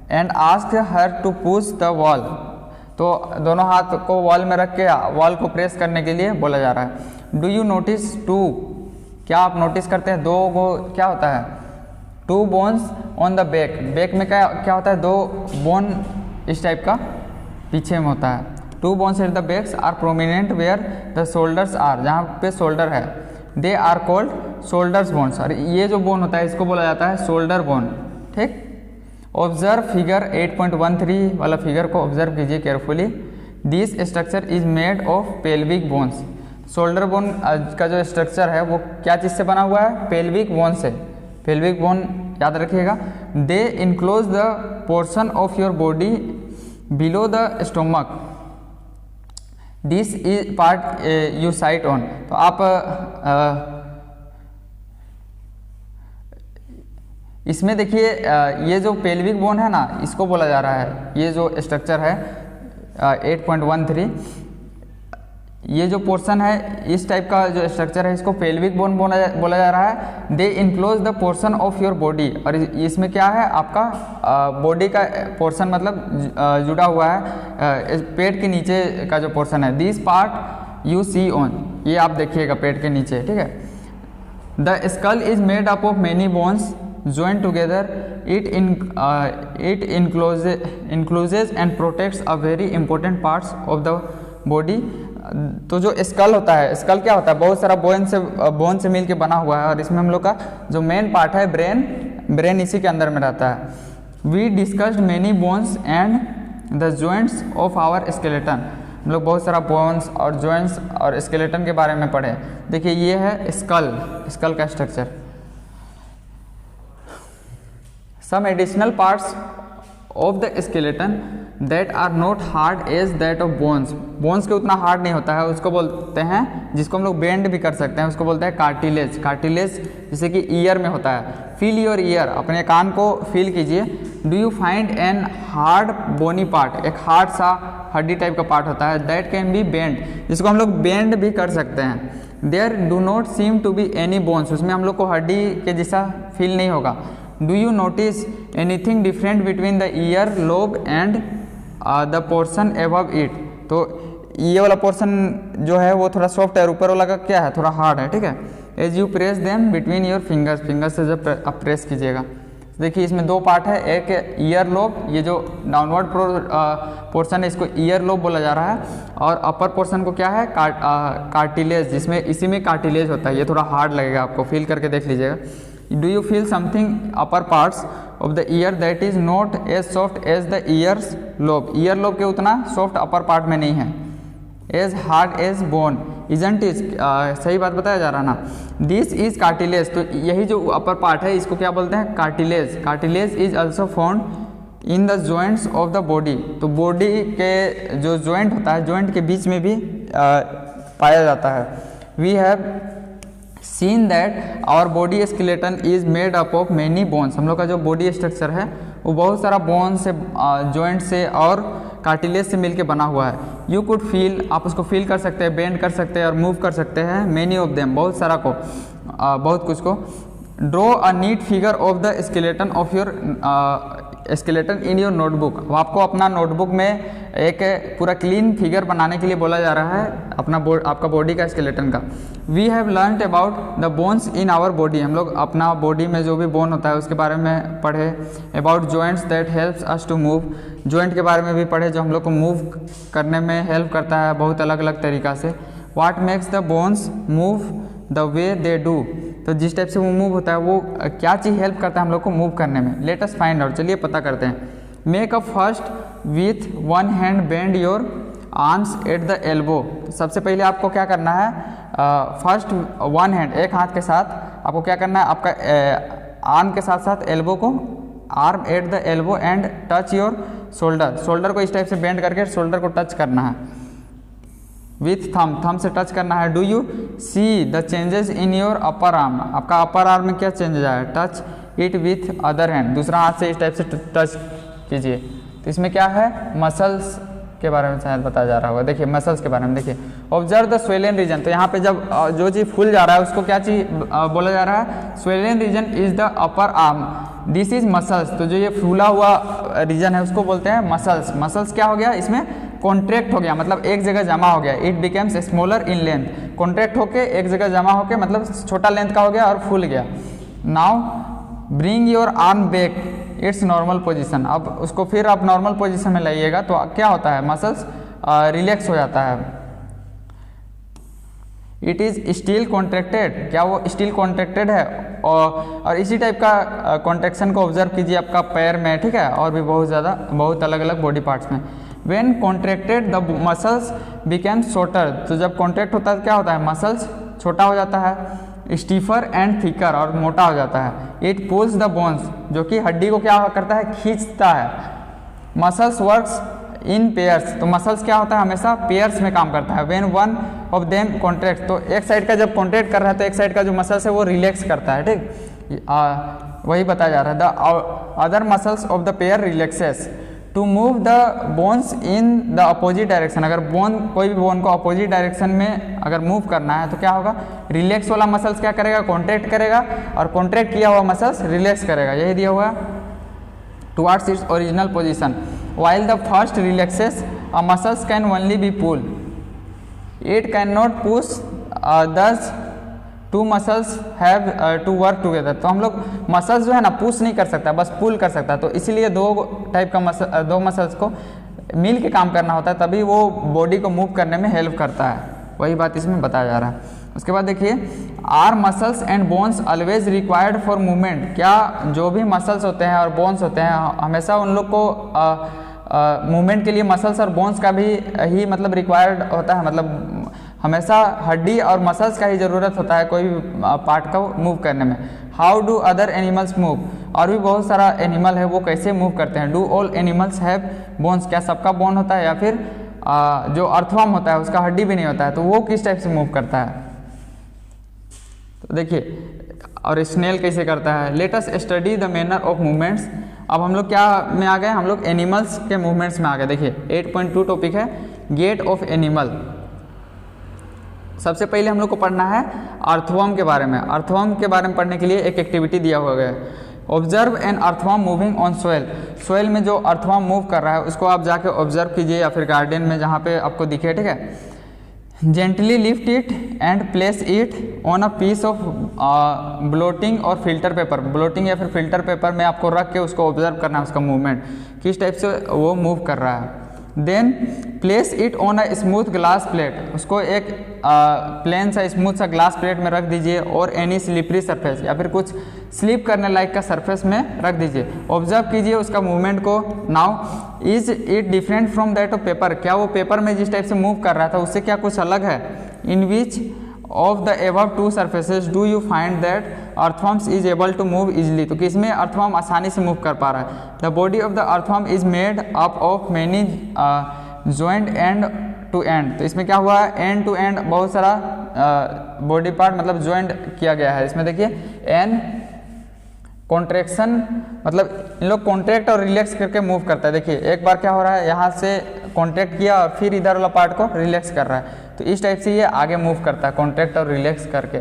and ask her to push the wall, तो दोनों हाथ को वॉल में रख के वॉल को प्रेस करने के लिए बोला जा रहा है। डू यू नोटिस टू, क्या आप नोटिस करते हैं दो को क्या होता है, two bones on the back, back में क्या होता है, दो बोन इस टाइप का पीछे में होता है। Two bones at the backs are prominent where the shoulders are, जहाँ पे शोल्डर है, they are called shoulders bones, और ये जो बोन होता है इसको बोला जाता है शोल्डर बोन, ठीक। ऑब्जर्व फिगर 8.13 वाला फिगर को ऑब्जर्व कीजिए carefully. This structure is made of pelvic bones, shoulder bone का जो स्ट्रक्चर है वो क्या चीज़ से बना हुआ है, पेल्विक बोन से। पेल्विक बोन याद रखिएगा। They enclose the portion of your body below the stomach, this is part you sit on, तो आप इसमें देखिए ये जो पेल्विक बोन है ना इसको बोला जा रहा है, ये जो स्ट्रक्चर है 8.13, ये जो पोर्शन है इस टाइप का जो स्ट्रक्चर है इसको पेल्विक बोन बोला जा रहा है। They enclose the portion of your body, और इसमें क्या है आपका बॉडी का पोर्शन मतलब जुड़ा हुआ है पेट के नीचे का जो पोर्शन है। This part you see on, ये आप देखिएगा पेट के नीचे, ठीक है। The skull is made up of many bones joined together, it encloses and protects a very important parts of the body, तो जो स्कल होता है, स्कल क्या होता है, बहुत सारा बोन से मिल के बना हुआ है, और इसमें हम लोग का जो मेन पार्ट है ब्रेन इसी के अंदर में रहता है। We discussed many bones and the joints of our skeleton, हम लोग बहुत सारा बोन्स और जॉइंट्स और स्केलेटन के बारे में पढ़े। देखिए ये है स्कल का structure. Some additional parts of the skeleton that are not hard as that of bones, bones के उतना हार्ड नहीं होता है, उसको बोलते हैं, जिसको हम लोग बेंड भी कर सकते हैं, उसको बोलते हैं कार्टिलेज। कार्टिलेज जैसे कि ईयर में होता है। फील योर ईयर, अपने कान को फील कीजिए। Do you find an hard bony part, एक हार्ड सा हड्डी टाइप का पार्ट होता है, दैट कैन बी बेंड, जिसको हम लोग बेंड भी कर सकते हैं। There do not seem to be any bones, उसमें हम लोग को हड्डी के जैसा फील नहीं होगा। Do you notice anything different between the ear lobe and the portion above it, तो ये वाला पोर्शन जो है वो थोड़ा सॉफ्ट है और ऊपर वाला का क्या है, थोड़ा हार्ड है, ठीक है। As you press them between your fingers, finger से जब आप प्रेस कीजिएगा, देखिए इसमें दो पार्ट है, एक ईयर लोब, ये जो डाउनवर्ड पोर्शन है इसको ईयर लोब बोला जा रहा है, और अपर पोर्शन को क्या है, कार्टिलेज, जिसमें इसी में कार्टिलेज होता है। ये थोड़ा हार्ड लगेगा आपको, फील करके देख लीजिएगा। Do you feel something upper parts of the ear that is not as soft as the ears lobe, ear lobe के उतना सॉफ्ट अपर पार्ट में नहीं है। As hard as bone, isn't is, सही बात बताया जा रहा ना। दिस इज कार्टिलेज, तो यही जो अपर पार्ट है इसको क्या बोलते हैं, cartilage. Cartilage is also found in the joints of the body, तो बॉडी के जो जॉइंट होता है, जॉइंट के बीच में भी पाया जाता है। We have seen that our body skeleton is made up of many bones, हम लोग का जो बॉडी स्ट्रक्चर है वो बहुत सारा बोन से, जॉइंट से और कार्टिलेज से मिलके बना हुआ है। यू कुड फील, आप उसको फील कर सकते हैं, बेंड कर सकते हैं और मूव कर सकते हैं, मैनी ऑफ देम, बहुत सारा को, बहुत कुछ को। Draw a neat figure of the skeleton of your skeleton in your notebook, आपको अपना नोटबुक में एक पूरा क्लीन फिगर बनाने के लिए बोला जा रहा है अपना आपका बॉडी का स्केलेटन का। We have learned about the bones in our body, हम लोग अपना बॉडी में जो भी बोन होता है उसके बारे में पढ़े। About joints that helps us to move, joint के बारे में भी पढ़े जो हम लोग को मूव करने में हेल्प करता है बहुत अलग अलग तरीक़ा से। What makes the bones move the way they do, तो जिस टाइप से वो मूव होता है वो क्या चीज़ हेल्प करता है हम लोग को मूव करने में। लेट अस फाइंड आउट, चलिए पता करते हैं। Make a first with one hand bend your arms eight the elbow, सबसे पहले आपको क्या करना है, फर्स्ट वन हैंड, एक हाथ के साथ आपको क्या करना है, आपका आर्म के साथ साथ एल्बो को, arm eight the elbow and touch your shoulder, shoulder को इस टाइप से बेंड करके शोल्डर को टच करना है। विथ थम, थम से टच करना है। Do you see the changes in your upper arm, आपका अपर आर्म में क्या चेंजेस आया, touch it with other hand, दूसरा हाथ से इस टाइप से टच कीजिए। तो इसमें क्या है, मसल्स के बारे में शायद बताया जा रहा होगा, देखिए मसल्स के बारे में देखिए। ऑब्जर्व द स्वेलन रीजन, तो यहाँ पे जब जो चीज़ फूल जा रहा है उसको क्या चीज़ बोला जा रहा है, swollen region is the upper arm, this is muscles, तो जो ये फूला हुआ रीजन है उसको बोलते हैं मसल्स। मसल्स क्या हो गया, इसमें कॉन्ट्रैक्ट हो गया, मतलब एक जगह जमा हो गया। It becomes smaller in length, contract होके एक जगह जमा होके मतलब छोटा लेंथ का हो गया और फूल गया। Now bring your arm back it's normal position, अब उसको फिर आप नॉर्मल पोजीशन में लाइएगा तो क्या होता है, मसल्स रिलैक्स हो जाता है। इट इज़ स्टिल कॉन्ट्रैक्टेड, क्या वो स्टिल कॉन्ट्रैक्टेड है, और इसी टाइप का कॉन्ट्रैक्शन को ऑब्जर्व कीजिए आपका पैर में, ठीक है, और भी बहुत अलग अलग बॉडी पार्ट्स में। When contracted the muscles became shorter, तो जब कॉन्ट्रैक्ट होता है तो क्या होता है, मसल्स छोटा हो जाता है, स्टीफर एंड थिकर, और मोटा हो जाता है। इट पुल्स द बोन्स, जो कि हड्डी को क्या करता है, खींचता है। मसल्स वर्क्स इन पेयर्स, तो मसल्स क्या होता है, हमेशा पेयर्स में काम करता है। When one of them contract, तो एक साइड का जब कॉन्ट्रैक्ट कर रहा है तो एक साइड का जो मसल्स है वो रिलैक्स करता है, ठीक, वही बताया जा रहा है। The other muscles of the pair relaxes to move the bones in the opposite direction, अगर बोन कोई भी बोन को अपोजिट डायरेक्शन में अगर मूव करना है तो क्या होगा, रिलैक्स वाला मसल्स क्या करेगा, कॉन्ट्रैक्ट करेगा, और कॉन्ट्रैक्ट किया हुआ मसल्स रिलैक्स करेगा, यही दिया हुआ towards its original position. while the first relaxes a muscles can only be pulled, it cannot push, thus two muscles have to work together, तो हम लोग मसल्स जो है ना पुश नहीं कर सकता, बस पुल कर सकता है, तो इसीलिए दो टाइप का दो मसल्स को मिल के काम करना होता है, तभी वो बॉडी को मूव करने में हेल्प करता है, वही बात इसमें बताया जा रहा है। उसके बाद देखिए, our muscles and bones always required for movement, क्या जो भी मसल्स होते हैं और बोन्स होते हैं हमेशा उन लोग को मूवमेंट के लिए मसल्स और बोन्स का भी ही मतलब रिक्वायर्ड होता है, मतलब हमेशा हड्डी और मसल्स का ही ज़रूरत होता है कोई भी पार्ट को मूव करने में। How do other animals move, और भी बहुत सारा एनिमल है वो कैसे मूव करते हैं। Do all animals have bones, क्या सबका बोन होता है, या फिर जो अर्थवर्म होता है उसका हड्डी भी नहीं होता है, तो वो किस टाइप से मूव करता है। तो देखिए, और स्नेल कैसे करता है। Let us study the manner of movements अब हम लोग क्या में आ गए, हम लोग एनिमल्स के मूवमेंट्स में आ गए। देखिए 8.2 टॉपिक है गेट ऑफ एनिमल। सबसे पहले हम लोग को पढ़ना है अर्थवर्म के बारे में। अर्थवर्म के बारे में पढ़ने के लिए एक एक्टिविटी दिया हुआ है, observe an earthworm moving on soil. Soil में जो अर्थवर्म मूव कर रहा है उसको आप जाके ऑब्जर्व कीजिए या फिर गार्डन में जहाँ पे आपको दिखे, ठीक है। Gently lift it and place it on a piece of blotting और फिल्टर पेपर। ब्लोटिंग या फिर फिल्टर पेपर में आपको रख के उसको ऑब्जर्व करना है, उसका मूवमेंट किस टाइप से वो मूव कर रहा है। Then place it on a smooth glass plate, उसको एक प्लेन सा स्मूथ सा ग्लास प्लेट में रख दीजिए और एनी स्लिपरी सरफेस या फिर कुछ स्लिप करने लायक का सरफेस में रख दीजिए। ऑब्जर्व कीजिए उसका मूवमेंट को। Now is it different from that of paper, क्या वो पेपर में जिस टाइप से मूव कर रहा था उससे क्या कुछ अलग है। In which of the above two surfaces do you find that earthworms is able to move easily, तो किसमें अर्थवर्म आसानी से मूव कर पा रहा है। The body of the earthworm is made up of many joint end to end, तो इसमें क्या हुआ है, एंड टू एंड बहुत सारा बॉडी पार्ट मतलब ज्वाइंट किया गया है। इसमें देखिए एन कॉन्ट्रैक्शन मतलब इन लोग कॉन्ट्रैक्ट और रिलैक्स करके मूव करता है। देखिए एक बार क्या हो रहा है, यहाँ से कॉन्ट्रैक्ट किया और फिर इधर वाला पार्ट को रिलैक्स कर रहा है, तो इस टाइप से ये आगे मूव करता है कॉन्ट्रैक्ट और रिलैक्स करके।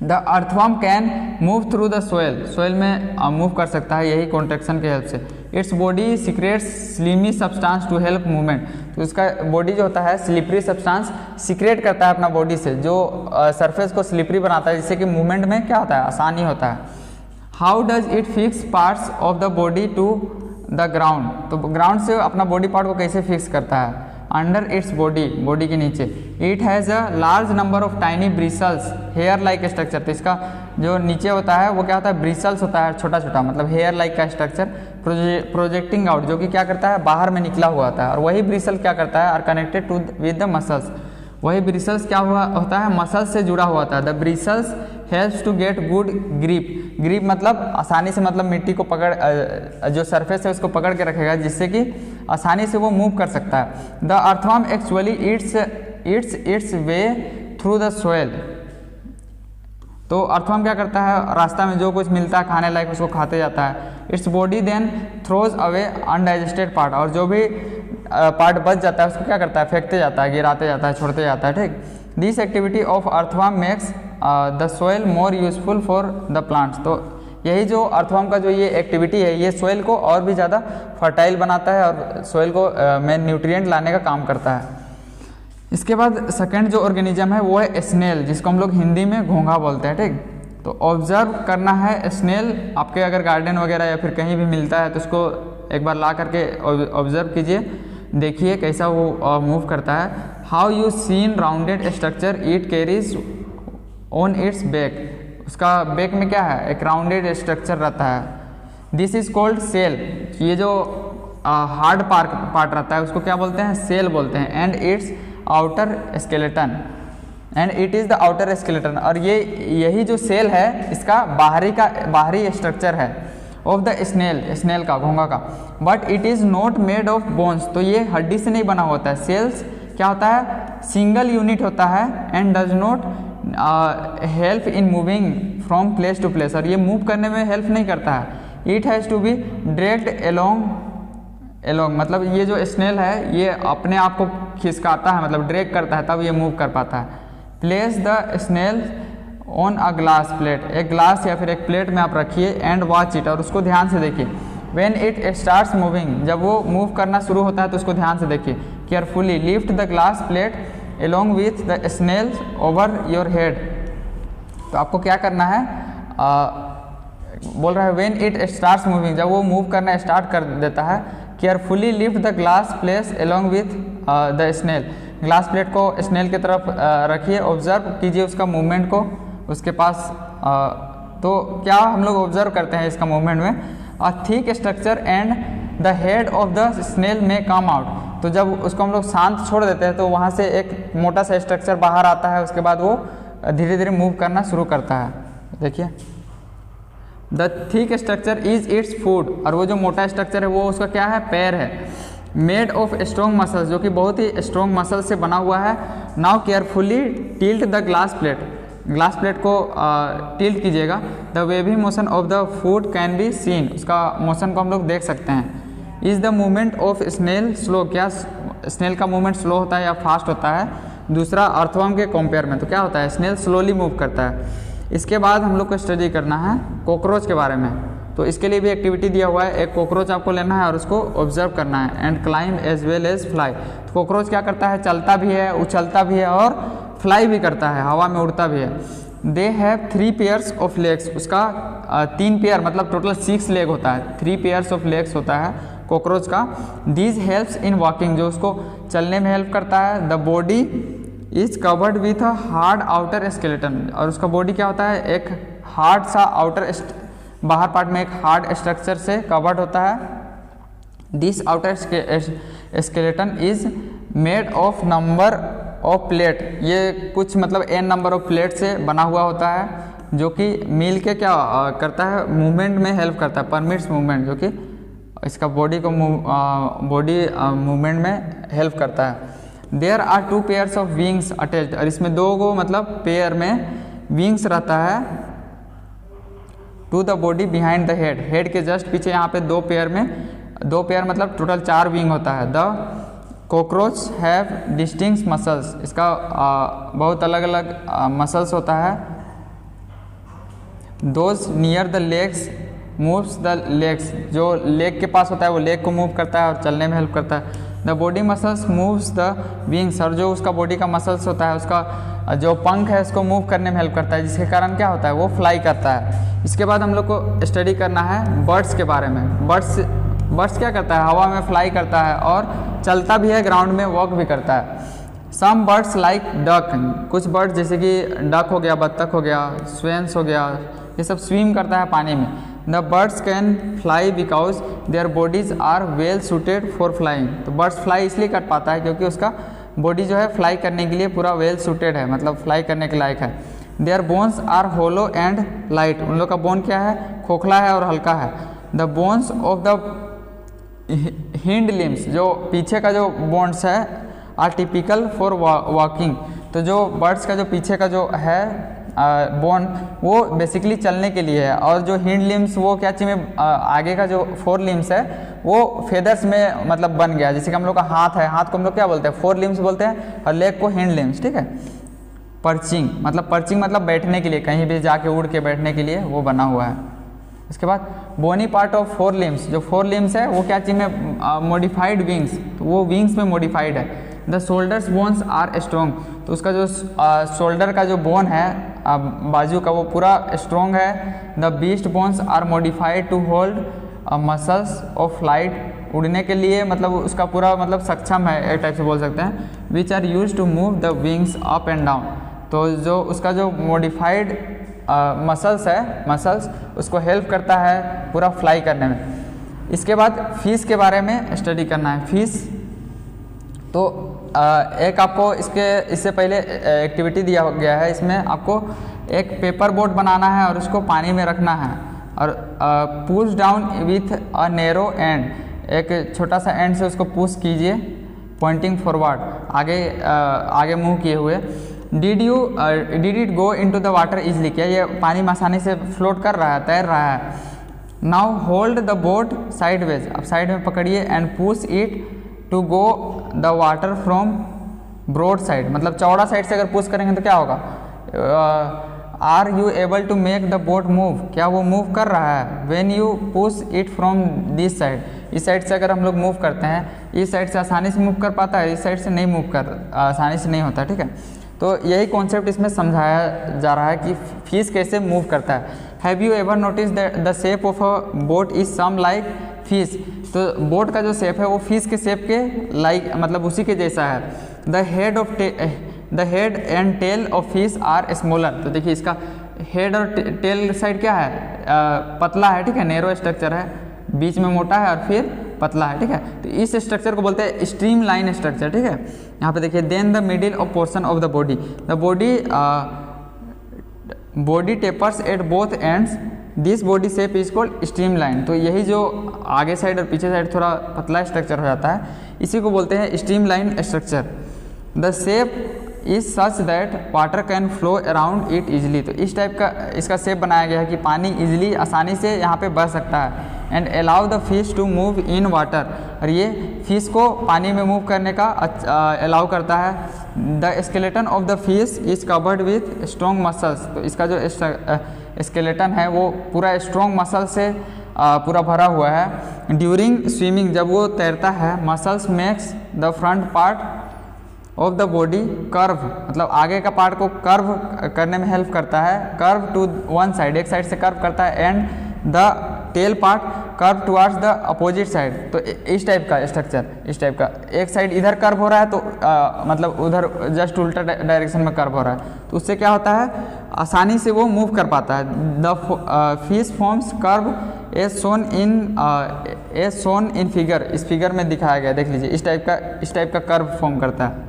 The earthworm can move through the soil, soil में मूव कर सकता है यही कॉन्ट्रैक्शन के हेल्प से। Its body secretes slimy substance to help movement, तो इसका बॉडी जो होता है स्लिपरी सब्सटेंस सीक्रेट करता है अपना बॉडी से, जो सरफेस को स्लिपरी बनाता है जिससे कि मूवमेंट में क्या होता है, आसानी होता है। How does it fix parts of the body to the ground, तो ग्राउंड से अपना बॉडी पार्ट को कैसे फिक्स करता है। अंडर इट्स बॉडी, बॉडी के नीचे। It has a large number of tiny bristles hair like structure, तो इसका जो नीचे होता है वो क्या होता है, ब्रिसल्स होता है छोटा छोटा, मतलब हेयर लाइक का स्ट्रक्चर। प्रोजेक्टिंग आउट, जो कि क्या करता है, बाहर में निकला हुआ होता है, और वही ब्रिसल क्या करता है, are connected to with the muscles, वही ब्रिसल्स क्या हुआ होता है, मसल्स से जुड़ा हुआ होता है। The bristles helps to get good grip, grip मतलब आसानी से, मतलब मिट्टी को पकड़, जो सरफेस है उसको पकड़ के रखेगा जिससे कि आसानी से वो मूव कर सकता है। The earthworm actually it's way through the soil, तो अर्थवर्म क्या करता है, रास्ता में जो कुछ मिलता है खाने लायक उसको खाते जाता है। Its body then throws away undigested part, और जो भी पार्ट बच जाता है उसको क्या करता है, फेंकते जाता है, गिराते जाता है, छोड़ते जाता है, ठीक। This activity of earthworm makes the soil more useful for the plants, तो यही जो अर्थवर्म का जो ये एक्टिविटी है ये सोयल को और भी ज़्यादा फर्टाइल बनाता है और सोयल को में न्यूट्रिएंट लाने का काम करता है। इसके बाद सेकंड जो ऑर्गेनिज्म है वो है स्नेल, जिसको हम लोग हिंदी में घोंघा बोलते हैं, ठीक। तो ऑब्जर्व करना है स्नेल, आपके अगर गार्डन वगैरह या फिर कहीं भी मिलता है तो उसको एक बार ला करके ऑब्जर्व कीजिए, देखिए कैसा वो मूव करता है। How you seen rounded structure it carries on it's back, उसका बैक में क्या है, एक राउंडेड स्ट्रक्चर रहता है। दिस इज कॉल्ड सेल, ये जो हार्ड पार्ट रहता है उसको क्या बोलते हैं, सेल बोलते हैं। And it's outer skeleton, and it is the outer skeleton, और ये यही जो सेल है इसका बाहरी स्ट्रक्चर है ऑफ द स्नेल का, घोंघा का। But it is not made of bones, तो ये हड्डी से नहीं बना होता है। सेल्स क्या होता है, सिंगल यूनिट होता है। And does not help in moving from place to place, और ये मूव करने में हेल्प नहीं करता है। It has to be dragged along, मतलब ये जो स्नेल है ये अपने आप को खिसकाता है, मतलब ड्रैग करता है, तब ये मूव कर पाता है। Place the snail on a glass plate, एक ग्लास या फिर एक प्लेट में आप रखिए। एंड वॉच इट, और उसको ध्यान से देखिए। व्हेन इट स्टार्ट्स मूविंग, जब वो मूव करना शुरू होता है तो उसको ध्यान से देखिए। Carefully lift the glass plate along with the snail over your head, तो आपको क्या करना है, बोल रहा है व्हेन इट स्टार्ट्स मूविंग, जब वो मूव करना स्टार्ट कर देता है। Carefully lift the glass plate along with the snail, glass plate को स्नेल की तरफ रखिए, ऑब्जर्व कीजिए उसका मूवमेंट को उसके पास। तो क्या हम लोग ऑब्जर्व करते हैं इसका मूवमेंट में, a thick structure and the head of the snail में कम आउट, तो जब उसको हम लोग शांत छोड़ देते हैं तो वहाँ से एक मोटा सा स्ट्रक्चर बाहर आता है, उसके बाद वो धीरे धीरे मूव करना शुरू करता है। देखिए the thick structure is its food, और वो जो मोटा स्ट्रक्चर है वो उसका क्या है, पैर है। मेड ऑफ स्ट्रॉन्ग मसल्स, जो कि बहुत ही स्ट्रॉन्ग मसल से बना हुआ है। Now carefully tilt the glass plate, glass plate को टिल्ट कीजिएगा, the wavy motion of the foot can be seen, उसका मोशन को हम लोग देख सकते हैं। Is the movement of snail slow, क्या स्नेल का मूवमेंट स्लो होता है या फास्ट होता है? दूसरा, अर्थवर्म के कंपेयर में तो क्या होता है, स्नेल स्लोली मूव करता है। इसके बाद हम लोग को स्टडी करना है कॉकरोच के बारे में, तो इसके लिए भी एक्टिविटी दिया हुआ है। एक कॉकरोच आपको लेना है और उसको ऑब्जर्व करना है। And climb as well as fly, तो कॉकरोच क्या करता है, चलता भी है, उछलता भी है और फ्लाई भी करता है, हवा में उड़ता भी है। They have 3 pairs of legs, उसका 3 पेयर मतलब टोटल 6 लेग होता है, 3 पेयर्स ऑफ लेग्स होता है कॉकरोच का। दीज हेल्प्स इन वॉकिंग, जो उसको चलने में हेल्प करता है। The body is covered with a hard outer skeleton, और उसका बॉडी क्या होता है, एक हार्ड सा आउटर बाहर पार्ट में एक हार्ड स्ट्रक्चर से कवर्ड होता है। This outer skeleton is made of number of plate, ये कुछ मतलब n नंबर ऑफ प्लेट से बना हुआ होता है, जो कि मिल के क्या करता है, मूवमेंट में हेल्प करता है, परमिट्स मूवमेंट, जो कि इसका बॉडी को बॉडी मूवमेंट में हेल्प करता है। There are 2 pairs of wings attached, और इसमें 2 को मतलब पेयर में विंग्स रहता है to the body behind the head, head के जस्ट पीछे यहाँ पे 2 पेयर में, 2 पेयर मतलब टोटल 4 विंग होता है। The cockroach have distinct muscles, इसका बहुत अलग अलग मसल्स होता है। Those near the legs moves the legs, जो लेग के पास होता है वो लेग को मूव करता है और चलने में हेल्प करता है। The body muscles moves the wings, और जो उसका बॉडी का मसल्स होता है, उसका जो पंख है उसको मूव करने में हेल्प करता है, जिसके कारण क्या होता है, वो फ्लाई करता है। इसके बाद हम लोग को स्टडी करना है बर्ड्स के बारे में। बर्ड्स क्या करता है, हवा में फ्लाई करता है और चलता भी है, ग्राउंड में वॉक भी करता है। सम बर्ड्स लाइक डक, कुछ बर्ड्स जैसे कि डक हो गया, बत्तख हो गया, स्वेन्स हो गया, ये सब स्विम करता है पानी में। The birds can fly because their bodies are well suited for flying, तो बर्ड्स फ्लाई इसलिए कर पाता है क्योंकि उसका बॉडी जो है फ्लाई करने के लिए पूरा वेल सूटेड है, मतलब फ्लाई करने के लायक है। Their bones are hollow and light, उन लोग का बोन क्या है, खोखला है और हल्का है। The bones of the hind limbs, जो पीछे का जो बोन्स है, आर टिपिकल फॉर वॉकिंग, तो जो बर्ड्स का जो पीछे का जो है बोन वो बेसिकली चलने के लिए है, और जो हिंड लिम्स वो क्या चीज़ में आगे का जो 4 लिम्स है वो फेदर्स में मतलब बन गया, जैसे कि हम लोग का हाथ है, हाथ को हम लोग क्या बोलते हैं, 4 लिम्स बोलते हैं, और लेग को हिंड लिम्स, ठीक है। पर्चिंग मतलब बैठने के लिए, कहीं भी जाके उड़ के बैठने के लिए वो बना हुआ है। इसके बाद बोनी पार्ट ऑफ 4 लिम्स, जो 4 लिम्स है वो क्या चीज़ में, मॉडिफाइड विंग्स, तो वो विंग्स में मॉडिफाइड है। The shoulders bones are strong, तो उसका जो शोल्डर का जो बोन है बाजू का वो पूरा स्ट्रॉन्ग है। The breast bones are modified to hold muscles of flight, उड़ने के लिए मतलब उसका पूरा मतलब सक्षम है, एक टाइप से बोल सकते हैं। Which are use to move the wings up and down, तो जो उसका जो मॉडिफाइड मसल्स है, मसल्स उसको हेल्प करता है पूरा फ्लाई करने में। इसके बाद फिश के बारे में स्टडी करना है। फिश तो एक आपको इससे पहले एक्टिविटी दिया गया है, इसमें आपको एक पेपर बोट बनाना है और उसको पानी में रखना है, और push down with a narrow and, एक छोटा सा एंड से उसको पुश कीजिए, पॉइंटिंग फॉरवर्ड, आगे मुंह किए हुए। Did it go into the water easily, क्या ये पानी में आसानी से फ्लोट कर रहा है, तैर रहा है। Now hold the boat sideways, अब साइड में पकड़िए, and push it to go the water from broad side, मतलब चौड़ा साइड से अगर पुश करेंगे तो क्या होगा, are you able to make the boat move, क्या वो मूव कर रहा है। When you push it from this side, इस साइड से अगर हम लोग मूव करते हैं, इस साइड से आसानी से मूव कर पाता है, इस साइड से नहीं मूव कर आसानी से नहीं होता, ठीक है। तो यही कॉन्सेप्ट इसमें समझाया जा रहा है कि फिश कैसे मूव करता है। Have you ever notice the shape of a boat is some like fish, तो बोट का जो शेप है वो फिश के शेप के लाइक मतलब उसी के जैसा है। The head and tail of fish are smaller, तो देखिए इसका हेड और टेल साइड क्या है, पतला है, ठीक है, नैरो स्ट्रक्चर है, बीच में मोटा है और फिर पतला है, ठीक है। तो इस स्ट्रक्चर को बोलते हैं स्ट्रीम लाइन स्ट्रक्चर, ठीक है। यहाँ पे देखिए, then the middle of portion of the body, body tapers at both ends, this body shape is called streamline, तो यही जो आगे साइड और पीछे साइड थोड़ा पतला स्ट्रक्चर हो जाता है, इसी को बोलते हैं stream line structure. The shape is such that water can flow around it easily. तो इस टाइप का इसका शेप बनाया गया है कि पानी ईजिली आसानी से यहाँ पे बह सकता है। And allow the fish to move in water, और ये फिश को पानी में मूव करने का अलाउ करता है। The skeleton of the fish is covered with strong muscles. तो इसका जो स्केलेटन है वो पूरा स्ट्रॉन्ग मसल से पूरा भरा हुआ है। ड्यूरिंग स्विमिंग, जब वो तैरता है, muscles makes the front part of the body curve, मतलब आगे का पार्ट को कर्व करने में हेल्प करता है। कर्व टू वन साइड, एक साइड से कर्व करता है। And the tail part curve towards the opposite side. तो इस टाइप का स्ट्रक्चर, इस टाइप का एक साइड इधर कर्व हो रहा है तो मतलब उधर जस्ट उल्टा डायरेक्शन में कर्व हो रहा है, तो उससे क्या होता है, आसानी से वो मूव कर पाता है। The fish forms curve as shown in figure, इस फिगर में दिखाया गया, देख लीजिए इस टाइप का कर्व फॉर्म करता है।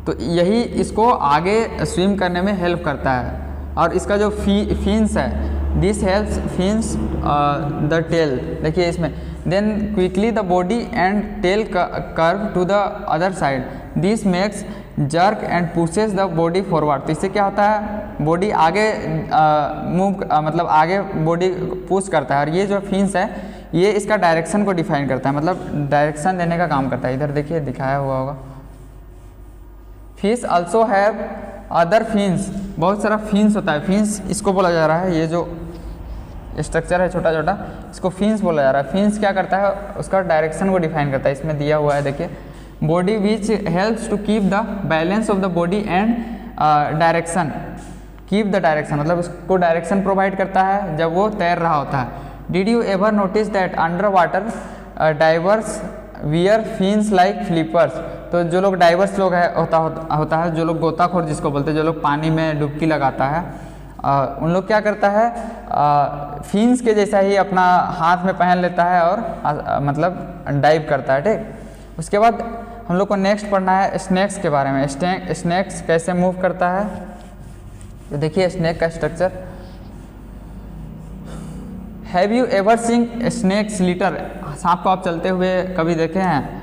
तो यही इसको आगे स्विम करने में हेल्प करता है। और इसका जो फिन्स है, this helps fins the tail, देखिए इसमें। Then quickly the body and tail curve to the other side, this makes jerk and pushes the body forward. तो इससे क्या होता है, बॉडी आगे मतलब आगे बॉडी पुश करता है। और ये जो फिन्स है ये इसका डायरेक्शन को डिफाइन करता है, मतलब डायरेक्शन देने का काम करता है। इधर देखिए दिखाया हुआ होगा। Fish also have other fins, बहुत सारा फिन्स होता है। फिन्स इसको बोला जा रहा है, ये जो स्ट्रक्चर है छोटा छोटा, इसको फिन्स बोला जा रहा है। फिन्स क्या करता है, उसका डायरेक्शन को डिफाइन करता है। इसमें दिया हुआ है देखिए, body which helps to keep the balance of the body and direction, keep the direction, मतलब उसको डायरेक्शन प्रोवाइड करता है जब वो तैर रहा होता है। Did you ever notice that under water diverse wear fins like flippers. तो जो लोग डाइवर्स लोग होता है, जो लोग गोताखोर जिसको बोलते हैं, जो लोग पानी में डुबकी लगाता है, उन लोग क्या करता है, फिन्स के जैसा ही अपना हाथ में पहन लेता है और मतलब डाइव करता है, ठीक। उसके बाद हम लोग को नेक्स्ट पढ़ना है स्नेक्स के बारे में। स्नेक्स कैसे मूव करता है, तो देखिए स्नेक का structure. Have you ever seen snakes litter, सांप को आप चलते हुए कभी देखे हैं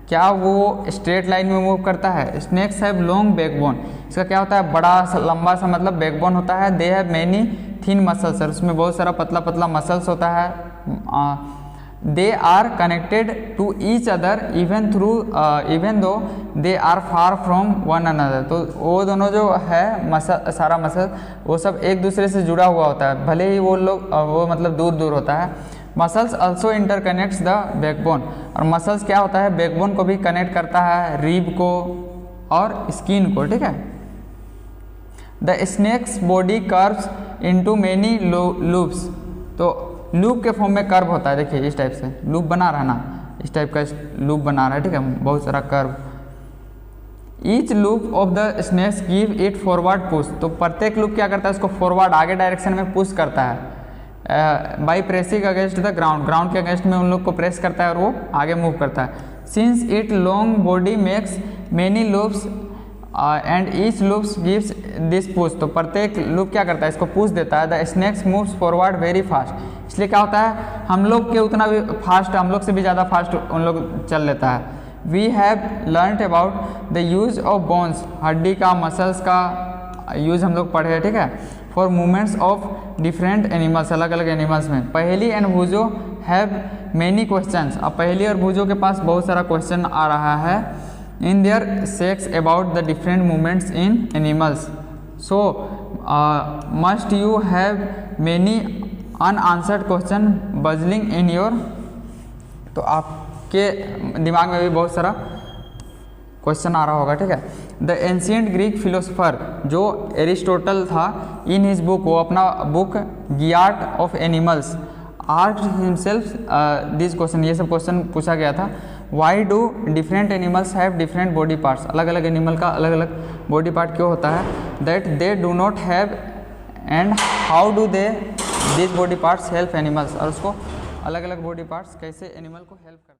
क्या, वो स्ट्रेट लाइन में मूव करता है। स्नेक्स हैव लॉन्ग बैकबोन, इसका क्या होता है, बड़ा सा लंबा सा मतलब बैकबोन होता है। They have many thin muscles, उसमें बहुत सारा पतला पतला मसल्स होता है। They are connected to each other even though they are far from one another. तो वो दोनों जो है मसल, सारा मसल वो सब एक दूसरे से जुड़ा हुआ होता है, भले ही वो मतलब दूर दूर होता है। Muscles also interconnects the backbone, और मसल्स क्या होता है, बैकबोन को भी कनेक्ट करता है, रिब को और स्किन को, ठीक है। The snakes body curves into many loops, तो लूप के फॉर्म में कर्व होता है, देखिए इस टाइप से लूप बना रहा है ना, इस टाइप का लूप बना रहा है, ठीक है, बहुत सारा curve. Each loop of the snakes give it forward push, तो प्रत्येक लूप क्या करता है, उसको फॉरवर्ड आगे डायरेक्शन में पुश करता है। By pressing against the ground, ground के अगेंस्ट में उन लोग को प्रेस करता है और वो आगे मूव करता है। Since it long body makes many loops and each loops gives this push, तो प्रत्येक लूप क्या करता है, इसको पुश देता है। The snakes moves forward very fast, इसलिए क्या होता है, हम लोग के उतना भी फास्ट, हम लोग से भी ज़्यादा फास्ट उन लोग चल लेता है। We have learned about the use of bones, हड्डी का, मसल्स का यूज हम लोग पढ़े हैं, ठीक है। For movements of different animals, अलग अलग एनिमल्स में। पहेली एंड भूजो हैव मेनी क्वेश्चंस, अब पहेली और भूजो के पास बहुत सारा क्वेश्चन आ रहा है in their sex about the different movements in animals. So must you have many unanswered question buzzing in your, तो आपके दिमाग में भी बहुत सारा क्वेश्चन आ रहा होगा, ठीक है। द एंशियंट ग्रीक फिलोसोफर जो एरिस्टोटल था, इन हिज बुक, वो अपना book the art of animals art himself this question, ये सब क्वेश्चन पूछा गया था। Why do different animals have different body parts, अलग अलग एनिमल का अलग अलग बॉडी पार्ट क्यों होता है। That they do not have and how do they this body parts help animals, और उसको अलग अलग बॉडी पार्ट्स कैसे एनिमल को हेल्प करते हैं।